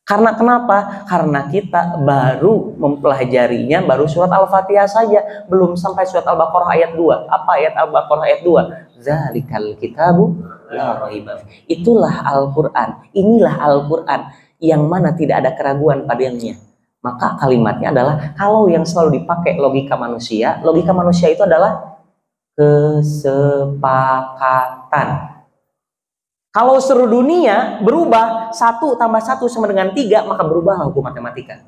S2: Karena kenapa? Karena kita baru mempelajarinya, baru surat Al-Fatihah saja, belum sampai surat Al-Baqarah ayat 2. Apa ayat Al-Baqarah ayat 2? Zalikal kitabu la raiba. Itulah Al-Qur'an. Inilah Al-Qur'an yang mana tidak ada keraguan padanya. Maka kalimatnya adalah, kalau yang selalu dipakai logika manusia itu adalah kesepakatan. Kalau seluruh dunia berubah 1 tambah 1 sama dengan 3, maka berubahlah hukum matematika.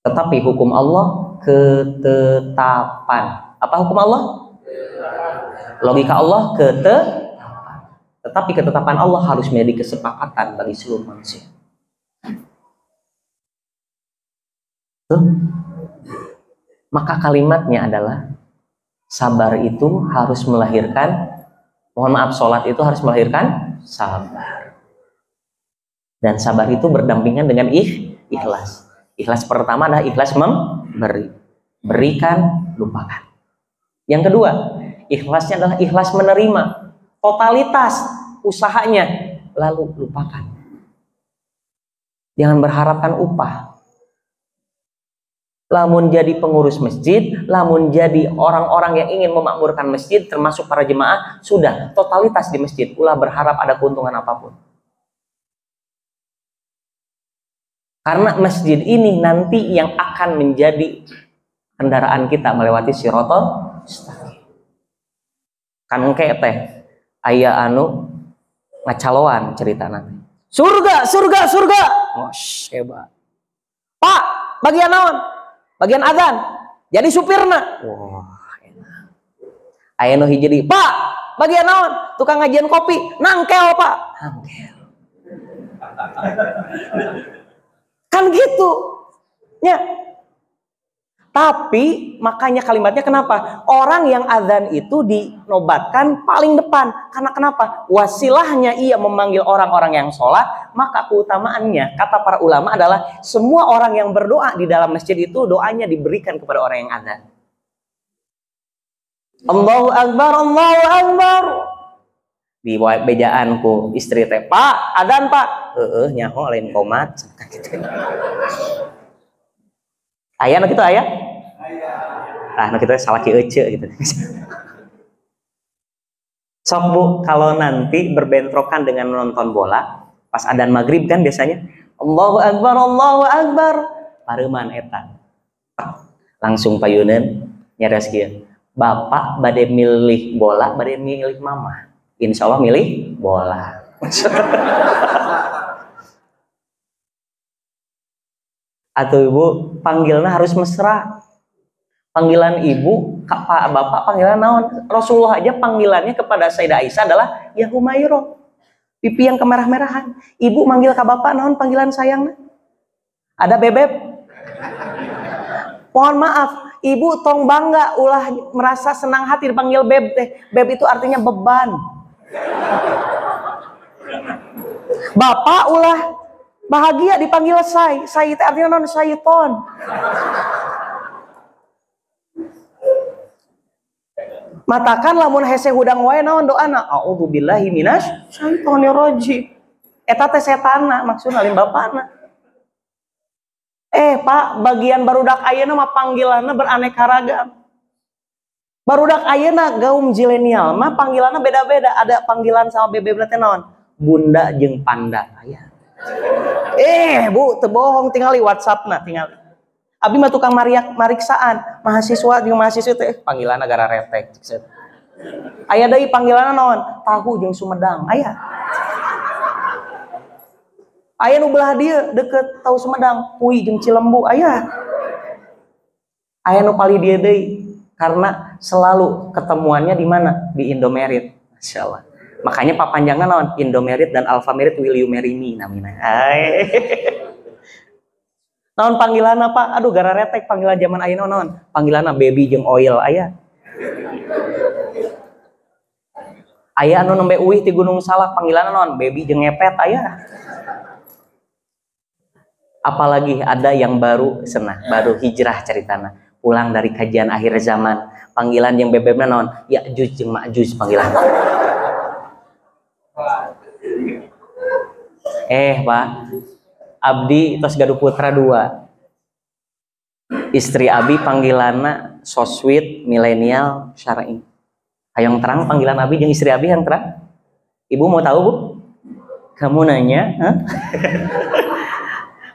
S2: Tetapi hukum Allah ketetapan. Apa hukum Allah? Logika Allah ketetapan. Tetapi ketetapan Allah harus menjadi kesepakatan bagi seluruh manusia. Maka kalimatnya adalah, sabar itu harus melahirkan, mohon maaf, sholat itu harus melahirkan sabar. Dan sabar itu berdampingan dengan ikhlas. Ikhlas pertama adalah ikhlas memberi. Berikan, lupakan. Yang kedua, ikhlasnya adalah ikhlas menerima. Totalitas usahanya, lalu lupakan. Jangan berharapkan upah. Lamun jadi pengurus masjid, lamun jadi orang-orang yang ingin memakmurkan masjid, termasuk para jemaah, sudah totalitas di masjid, ulah berharap ada keuntungan apapun. Karena masjid ini nanti yang akan menjadi kendaraan kita melewati sirotol mustaqim. Kan engke teh aya anu ngacaloan cerita nanti. Surga, surga, surga. Mosh, hebat. Pak, bagian naon? Bagian adzan, jadi supirna. Wah, enak. Aya nu hiji deui, Pak, bagian naon? Tukang ngajian kopi, nangkel, Pak. Nangkel. Kan gitu. Ya. Tapi makanya kalimatnya kenapa? Orang yang adzan itu dinobatkan paling depan. Karena kenapa? Wasilahnya ia memanggil orang-orang yang sholat, maka keutamaannya, kata para ulama, adalah semua orang yang berdoa di dalam masjid itu doanya diberikan kepada orang yang adzan. Allahu Akbar, Allahu Akbar. Di bejaanku istri teh, Pak, adzan Pak. Nyaho lain komat. Aya nu kitu aya? Aya. Nah, nu kitu salah ki ece gitu. Sok Bu, kalau nanti berbentrokan dengan menonton bola, pas adzan maghrib kan biasanya, Allahu Akbar, Allahu Akbar, pareman eta. Langsung payuneun nyares kieu. Bapak bade milih bola, bade milih mama. Insya Allah milih bola. Atau Ibu panggilnya harus mesra. Panggilan ibu, pak, bapak panggilan naon. Rasulullah aja panggilannya kepada Sayyidah Aisyah adalah ya Humairo, pipi yang kemerah-merahan. Ibu manggil ke bapak naon panggilan sayang? Ada bebek. Mohon maaf, ibu tong bangga ulah merasa senang hati dipanggil beb teh. Beb itu artinya beban. Bapak ulah bahagia dipanggil say. Say itu artinya non syaiton. Matakan lamun hese hudang wae naon doana a'udzubillahi minasy syaithanir rajim. Eta teh setanna maksudna lain bapana. Pak, bagian barudak ayeuna mah panggilanna beraneka ragam. Barudak ayeuna gaum zilenial mah panggilanna beda-beda. Ada panggilan sama bebek teh naon? Bunda jeung panda aya. Bu, teu bohong tingali WhatsAppna tingali. Abi mah tukang mariksaan, mahasiswa jeung mahasiswa teh panggilanna gara retek. Aya deui panggilanna naon? Tahu jeung Sumedang, aya. Aya nu belah dieu deket Tahu Sumedang, Pui jeung Cilembu, aya. Aya nu pali dieu deui karena selalu ketemuannya di mana? Di Indomerit. Masyaallah. Makanya papanjangan naon? Indomerit dan Alfamerit will you marry me namina. Naon panggilan apa? Aduh gara retek panggilan zaman ayeuna naon? Panggilanna baby jeung oil aya. Aya anu nembe uih ti Gunung Salak panggilanna naon? Baby jeung ngepet aya. Apalagi ada yang baru cenah, baru hijrah ceritana, pulang dari kajian akhir zaman. Panggilan yang bebebna naon? Ya'juj jeung Ma'juj panggilan. Pak, abdi tos gaduh putra 2. Istri abi panggilanna so sweet, milenial, syar'i. Hayang terang panggilan abi jeung istri abi yang terang. Ibu mau tahu, Bu? Kamu nanya,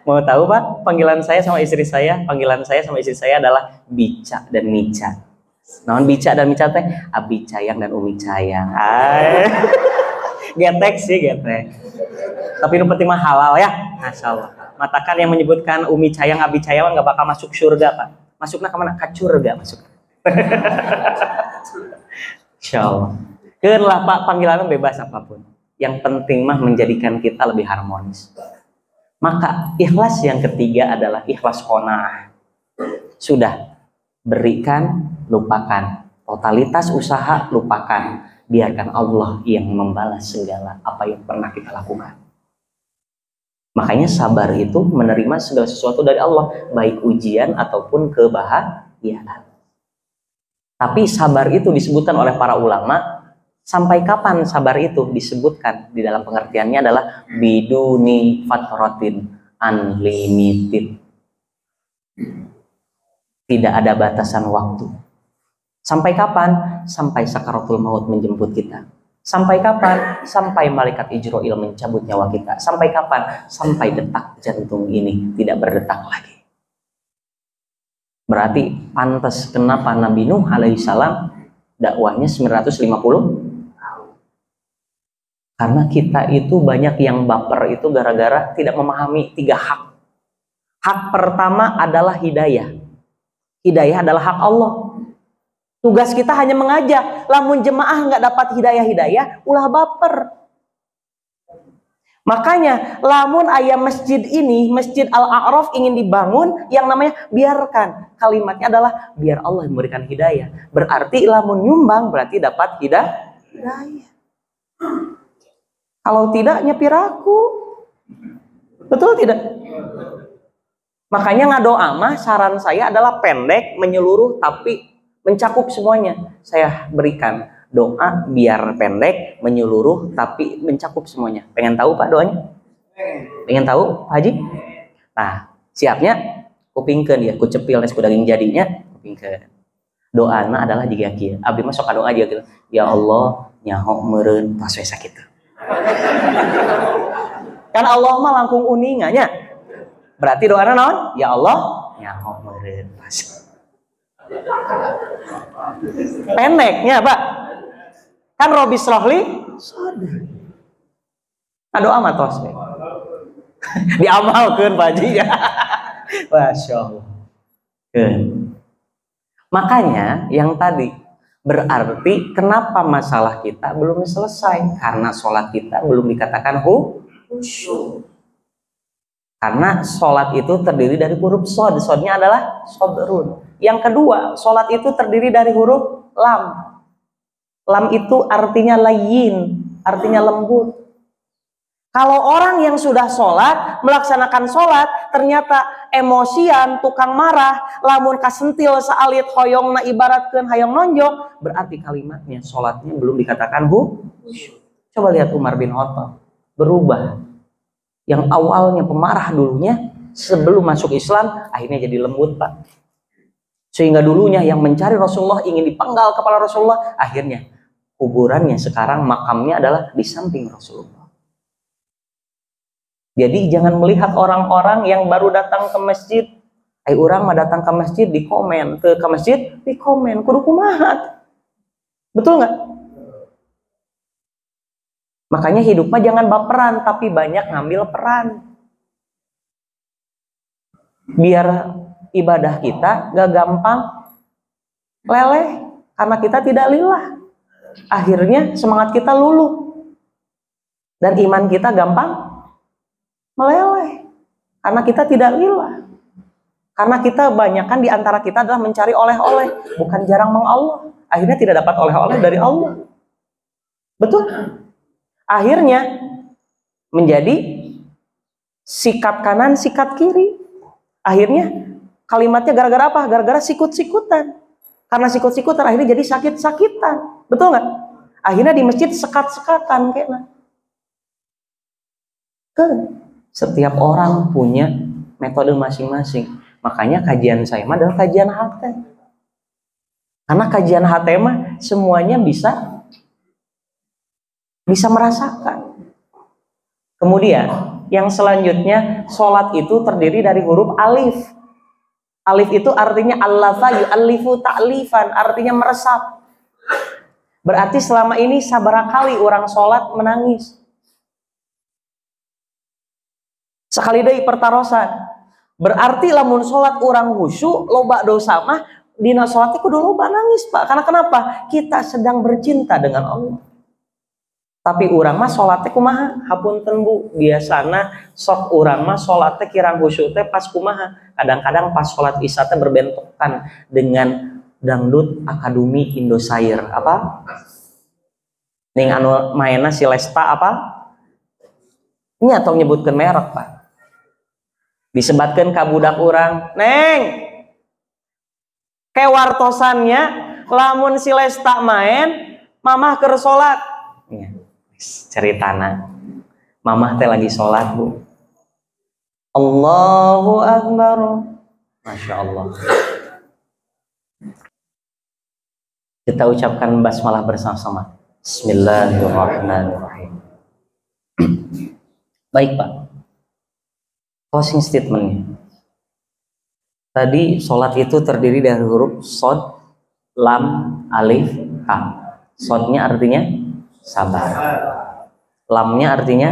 S2: mau tahu, Pak? Panggilan saya sama istri saya, adalah Bica dan Mica. Naon Bica dan Mica teh? Abi Cayang dan Umi Cayang. Getek sih, getek. Tapi nu penting mah halal ya, masyaallah. Matakan yang menyebutkan Umi Cayang, Abi Cayang nggak bakal masuk surga, Pak. Masuknya kemana? Ka surga masuk. Insyaallah. Keunlah Pak, panggilannya bebas apapun. Yang penting mah menjadikan kita lebih harmonis. Maka ikhlas yang ketiga adalah ikhlas qanaah. Sudah, berikan, lupakan. Totalitas usaha lupakan. Biarkan Allah yang membalas segala apa yang pernah kita lakukan. Makanya sabar itu menerima segala sesuatu dari Allah, baik ujian ataupun kebahagiaan. Tapi sabar itu disebutkan oleh para ulama, sampai kapan sabar itu disebutkan di dalam pengertiannya adalah biduni fatratin, unlimited. Tidak ada batasan waktu. Sampai kapan? Sampai sakaratul maut menjemput kita. Sampai kapan? Sampai malaikat Ijroil mencabut nyawa kita. Sampai kapan? Sampai detak jantung ini tidak berdetak lagi. Berarti pantas kenapa Nabi Nuh alaihissalam dakwahnya 950 tahun. Karena kita itu banyak yang baper itu gara-gara tidak memahami 3 hak. Hak pertama adalah hidayah. Hidayah adalah hak Allah. Tugas kita hanya mengajak. Lamun jemaah nggak dapat hidayah-hidayah, ulah baper. Makanya, lamun ayam masjid ini, Masjid Al-A'raf ingin dibangun, yang namanya biarkan. Kalimatnya adalah biar Allah memberikan hidayah. Berarti lamun nyumbang berarti dapat hidayah. Kalau tidak nyepir aku. Betul tidak? Makanya ngadoa mah saran saya adalah pendek, menyeluruh, tapi mencakup semuanya. Saya berikan doa biar pendek, menyeluruh, tapi mencakup semuanya. Pengen tahu Pak doanya? Pengen tahu Pak Haji? Nah, siapnya? Kupingkeun ya, kucepil nes daging jadinya, kupingkeun. Doana adalah jika kieu. Abdi mah sok doa aja gitu. Ya Allah,
S1: nyaho meureun tos we sakitu.
S2: Kan Allah mah langkung uninganya. Berarti doana naon? Ya Allah, nyaho meureun pas. Pendeknya, Pak. Kan Robi Srohli sadar. Nah, doa mah tos we. Diamalkeun Pak Haji. Masya Allah. Makanya yang tadi berarti kenapa masalah kita belum selesai, karena sholat kita belum dikatakan khusyuk. Karena sholat itu terdiri dari huruf shod, shodnya adalah shodrun. Yang kedua, sholat itu terdiri dari huruf lam. Lam itu artinya layyin, artinya lembut. Kalau orang yang sudah sholat, melaksanakan sholat, ternyata emosian, tukang marah, lamun kasentil saalit hoyongna ibaratkeun hayong nonjok, berarti kalimatnya, sholatnya belum dikatakan khusyuk. Coba lihat Umar bin Khattab, berubah. Yang awalnya pemarah dulunya, sebelum masuk Islam, akhirnya jadi lembut, Pak. Sehingga dulunya yang mencari Rasulullah, ingin dipenggal kepala Rasulullah, akhirnya kuburannya sekarang, makamnya adalah di samping Rasulullah. Jadi jangan melihat orang-orang yang baru datang ke masjid, orang mah datang ke masjid di komen, ke masjid di komen, kudu kumaha. Betul nggak? Makanya hidup mah jangan baperan, tapi banyak ngambil peran. Biar ibadah kita gak gampang leleh, karena kita tidak lillah. Akhirnya semangat kita luluh. Dan iman kita gampang meleleh karena kita tidak lillah, karena kita banyakkan di antara kita adalah mencari oleh-oleh, bukan jarang mengallah, akhirnya tidak dapat oleh-oleh dari Allah. Betul? Akhirnya menjadi sikat kanan sikat kiri, akhirnya kalimatnya gara-gara apa? Gara-gara sikut-sikutan, karena sikut-sikutan akhirnya jadi sakit-sakitan. Betul nggak? Akhirnya di masjid sekat-sekatan kayaknya. Setiap orang punya metode masing-masing. Makanya kajian saya mah adalah kajian hati. Karena kajian hati mah semuanya bisa merasakan. Kemudian yang selanjutnya, sholat itu terdiri dari huruf alif. Alif itu artinya allafa yu'allifu ta'lifan, artinya meresap. Berarti selama ini sabaraha kali orang sholat menangis. Sekali deui pertarosan. Berarti lamun sholat orang khusyuk, loba dosa mah dina sholat itu kudu loba nangis, Pak. Karena kenapa? Kita sedang bercinta dengan Allah. Tapi urang mah sholat teh kumaha? Hapunten Bu, biasana sok urang mah sholat teh kirang khusyuk teh pas kumaha? Kadang-kadang pas sholat isya teh berbentokan dengan dangdut Akademi Indosiar apa? Ning anu maena si Lesta apa? Ini atau nyebutkan merek, Pak. Disebatkan ka budak urang, Neng, kewartosannya lamun si Lesta main, mamah keur sholat. Ya, ceritana, mamah teh lagi sholat Bu. Allahu Akbar, Masya Allah. Kita ucapkan basmalah bersama-sama. Bismillahirrahmanirrahim. Baik Pak, closing statementnya. Tadi sholat itu terdiri dari huruf shod, lam, alif, ha. Shodnya artinya sabar, lamnya artinya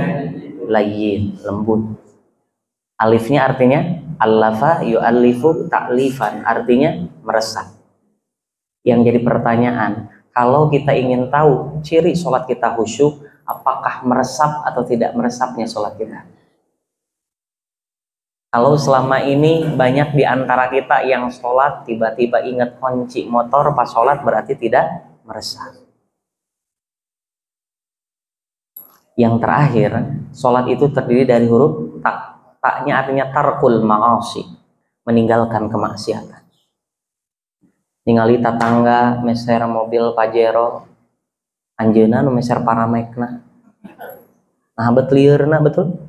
S2: layyin, lembut, alifnya artinya allafa yu'allifu ta'lifan, artinya meresap. Yang jadi pertanyaan, kalau kita ingin tahu ciri sholat kita khusyuk, apakah meresap atau tidak meresapnya sholat kita? Kalau selama ini banyak di antara kita yang sholat tiba-tiba ingat kunci motor pas sholat, berarti tidak meresap. Yang terakhir, sholat itu terdiri dari huruf tak. Taknya artinya tarkul ma'asi, meninggalkan kemaksiatan. Ningali tatangga meser mobil Pajero, anjeuna nu meser Paramekna. Nah betlieurna betul.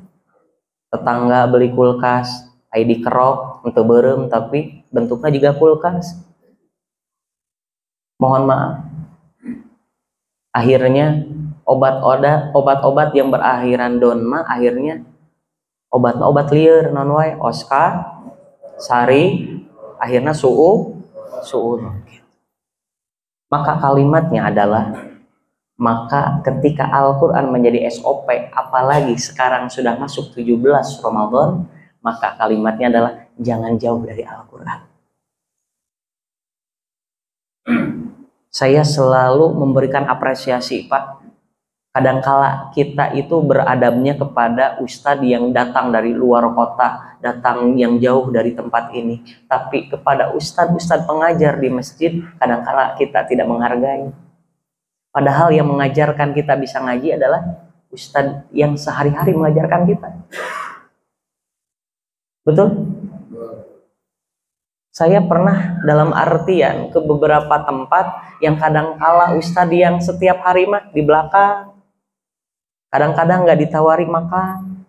S2: Tetangga beli kulkas, ID kerok, untuk berem tapi bentuknya juga kulkas. Mohon maaf. Akhirnya obat-obat yang berakhiran donma, akhirnya obat lieur non wae, oska, sari, akhirnya suun. Maka kalimatnya adalah, maka ketika Al-Quran menjadi SOP, apalagi sekarang sudah masuk 17 Ramadan, maka kalimatnya adalah jangan jauh dari Al-Quran. Saya selalu memberikan apresiasi, Pak. Kadangkala kita itu beradabnya kepada ustadz yang datang dari luar kota, datang yang jauh dari tempat ini. Tapi kepada ustadz pengajar di masjid, kadangkala kita tidak menghargai. Padahal yang mengajarkan kita bisa ngaji adalah ustadz yang sehari-hari mengajarkan kita. Betul? Saya pernah dalam artian ke beberapa tempat yang kadangkala ustadz yang setiap hari mah di belakang, kadang-kadang nggak ditawari makan,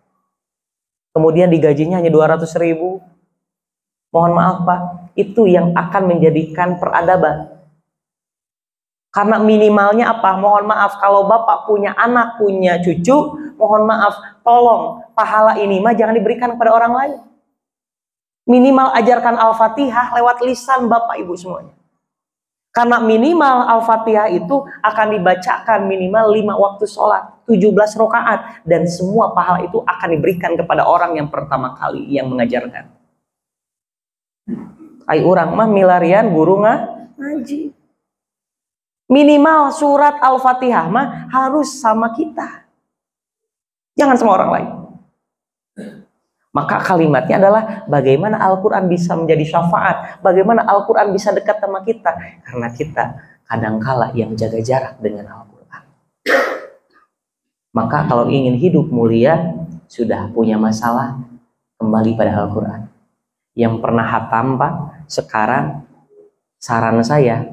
S2: kemudian digajinya hanya 200.000. Mohon maaf Pak, itu yang akan menjadikan peradaban. Karena minimalnya apa? Mohon maaf, kalau Bapak punya anak, punya cucu, mohon maaf, tolong pahala ini mah jangan diberikan kepada orang lain. Minimal ajarkan Al-Fatihah lewat lisan Bapak Ibu semuanya. Karena minimal Al-Fatihah itu akan dibacakan minimal 5 waktu sholat, 17 rakaat, dan semua pahala itu akan diberikan kepada orang yang pertama kali yang mengajarkan. Ai urang mah milarian guru ngaji. Minimal surat Al-Fatihah mah harus sama kita. Jangan sama orang lain. Maka kalimatnya adalah bagaimana Al-Quran bisa menjadi syafaat, bagaimana Al-Quran bisa dekat sama kita, karena kita kadangkala yang jaga jarak dengan Al-Quran. Maka kalau ingin hidup mulia, sudah punya masalah, kembali pada Al-Quran. Yang pernah hatam Pak, sekarang saran saya,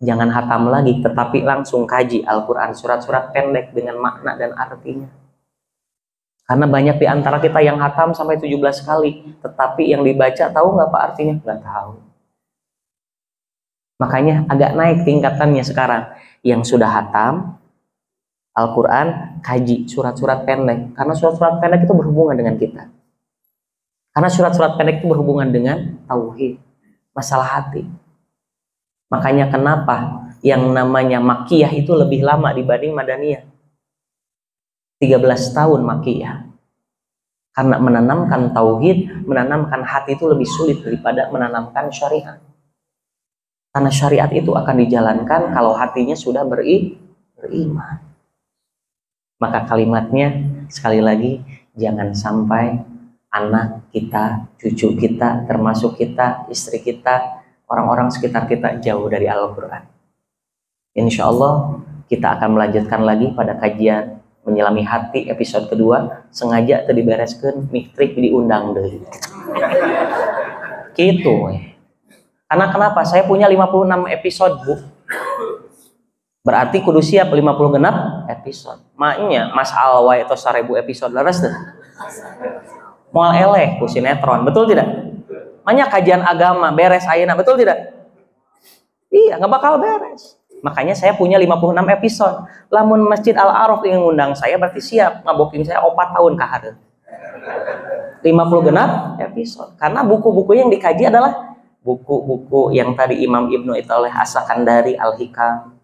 S2: jangan hatam lagi, tetapi langsung kaji Al-Quran, surat-surat pendek dengan makna dan artinya. Karena banyak di antara kita yang hatam sampai 17 kali, tetapi yang dibaca tahu nggak Pak artinya? Nggak tahu. Makanya agak naik tingkatannya sekarang. Yang sudah hatam Al-Quran, kaji surat-surat pendek. Karena surat-surat pendek itu berhubungan dengan kita. Karena surat-surat pendek itu berhubungan dengan tauhid, masalah hati. Makanya kenapa yang namanya Makkiyah itu lebih lama dibanding Madaniyah. 13 tahun Makkiyah. Karena menanamkan tauhid, menanamkan hati itu lebih sulit daripada menanamkan syariat. Karena syariat itu akan dijalankan kalau hatinya sudah beriman. Maka kalimatnya sekali lagi, jangan sampai anak kita, cucu kita, termasuk kita, istri kita, orang-orang sekitar kita jauh dari Al-Quran. Insya Allah kita akan melanjutkan lagi pada kajian Menyelami Hati episode kedua. Sengaja tadi bereskan mikrik diundang deh gitu. Karena kenapa? Saya punya 56 episode Bu, berarti kudu siap 50 genap episode. Maknya Mas Alway atau 1000 episode leres deh moal eleh ku sinetron, betul tidak? Makanya kajian agama beres ayeuna, betul tidak? Iya, nggak bakal beres. Makanya saya punya 56 episode. Lamun Masjid Al-Araf ingin ngundang saya, berarti siap ngaboking saya 4 tahun ke hari. 50 genap episode. Karena buku-buku yang dikaji adalah buku-buku yang tadi Imam Ibnu Ithaleh As-Sakandari, Al-Hikam,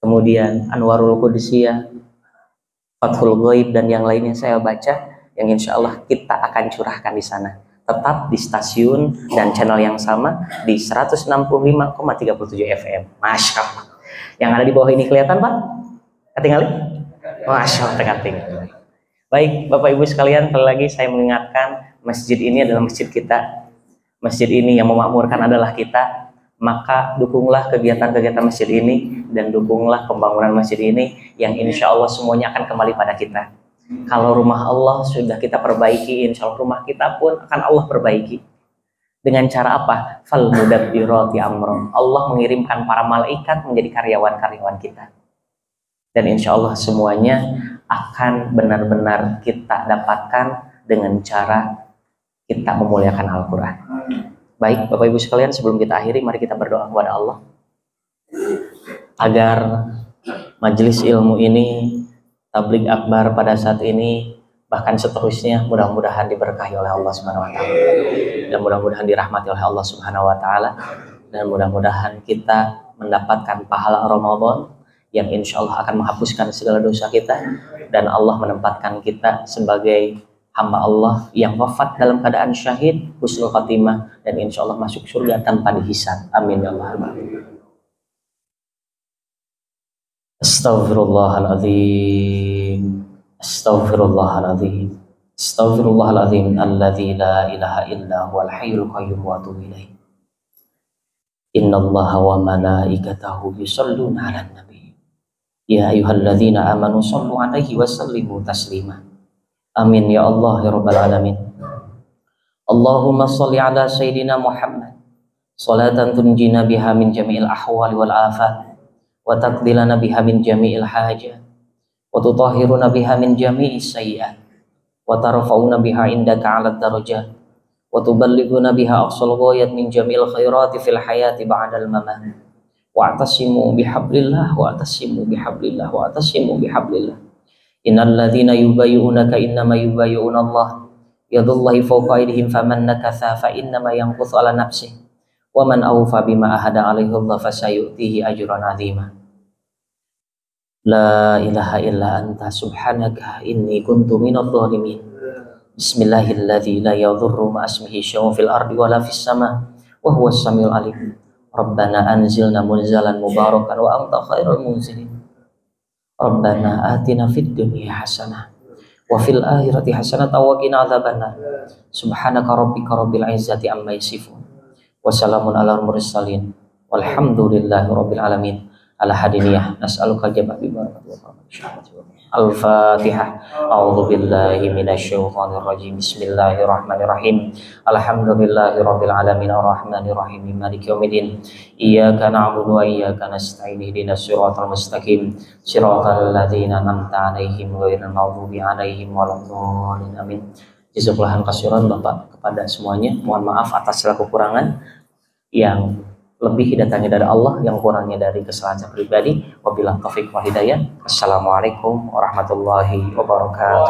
S2: kemudian Anwarul Qudusiyah, Fathul Ghaib, dan yang lainnya saya baca, yang insya Allah kita akan curahkan di sana. Tetap di stasiun dan channel yang sama di 165,37 FM. Masya Allah. Yang ada di bawah ini kelihatan Pak? Ketinggalan? Masya Allah, ketinggalan. Baik Bapak Ibu sekalian, sekali lagi saya mengingatkan, masjid ini adalah masjid kita. Masjid ini yang memakmurkan adalah kita. Maka dukunglah kegiatan-kegiatan masjid ini, dan dukunglah pembangunan masjid ini, yang insya Allah semuanya akan kembali pada kita. Kalau rumah Allah sudah kita perbaiki, insya Allah rumah kita pun akan Allah perbaiki. Dengan cara apa? Fal mudabbirati amron. Allah mengirimkan para malaikat menjadi karyawan-karyawan kita. Dan insya Allah semuanya akan benar-benar kita dapatkan dengan cara kita memuliakan Al-Quran. Baik Bapak Ibu sekalian, sebelum kita akhiri, mari kita berdoa kepada Allah agar
S1: majelis ilmu ini, tabligh akbar pada saat ini, bahkan seterusnya, mudah-mudahan diberkahi oleh Allah Subhanahu wa taala. Dan mudah-mudahan dirahmati oleh Allah Subhanahu wa taala, dan mudah-mudahan kita mendapatkan pahala Ramadan yang insya Allah akan menghapuskan segala dosa kita, dan Allah menempatkan kita sebagai hamba Allah yang wafat dalam keadaan syahid, husnul khatimah, dan insya Allah masuk surga tanpa dihisab. Amin ya Allah. Astaghfirullahaladzim, astaghfirullahaladzim, astaghfirullahaladzim, alladzi la ilaha illa huwal hayyul qayyum wa atubu ilaih. Innallaha wa malaikatahu yusholluna 'alan nabi. Ya ayyuhalladzina amanu shallu 'alaihi wa sallimu taslima. Amin ya Allah ya rabbal alamin. Allahumma shalli ala sayyidina Muhammad salatan tunjina biha min jami'il ahwali wal afat, wa taqdilana biha min jami'il hajat, wa tutahhiruna biha min jami'is sayyi'at, wa tarfa'una biha indaka 'ala darajat, wa tuballighuna biha aqsal ghayat min jami'il khairati fil hayati ba'dal mamat. Wa'tasimu bihablillah, wa'tasimu bihablillah, wa'tasimu bihablillah. Innal ladzina yubayyi'unaka innama yubayyi'una Allah, yadullahi fawqa aydihim faman nakatha fa innama yanquthu ala nafsihi, wa man awfa bima ahada alaihi Allah fasayu'tihi ajran 'azima. La ilaha illa anta subhanaka inni kuntu minadh dhalimin. Bismillahilladzi la yadhurru ma ismihi syai'un fil ardi wala fis sama wa huwas samiul alim. Rabbana anzilna munzalan mubarakan wa anta khairul munzilin. Rabbana atina fid dunya hasanah wa fil akhirati hasanah wa qina adzabannar. Subhanaka rabbika rabbil izzati amma yasifun. Wassalamun ala mursalin. Walhamdulillahi rabbil alamin. Ala hadiniyah nas'aluka jabah bi barakatuh. Al-Fatihah. A'udzu billahi minasyaitonir rajim. Bismillahirrahmanirrahim. Alhamdulillahirabbil alamin arrahmanir rahim maliki yaumiddin. Iyyaka na'budu wa iyyaka nasta'in ihdinas siratal mustaqim siratal ladzina an'amta 'alaihim ghairil maghdubi 'alaihim waladdallin. Amin. Jazakallahu khairan Bapak kepada semuanya. Mohon maaf atas segala kekurangan, yang lebih datangnya dari Allah, yang kurangnya dari kesalahan saya pribadi. Wabillahi taufiq wal hidayah. Assalamualaikum warahmatullahi wabarakatuh.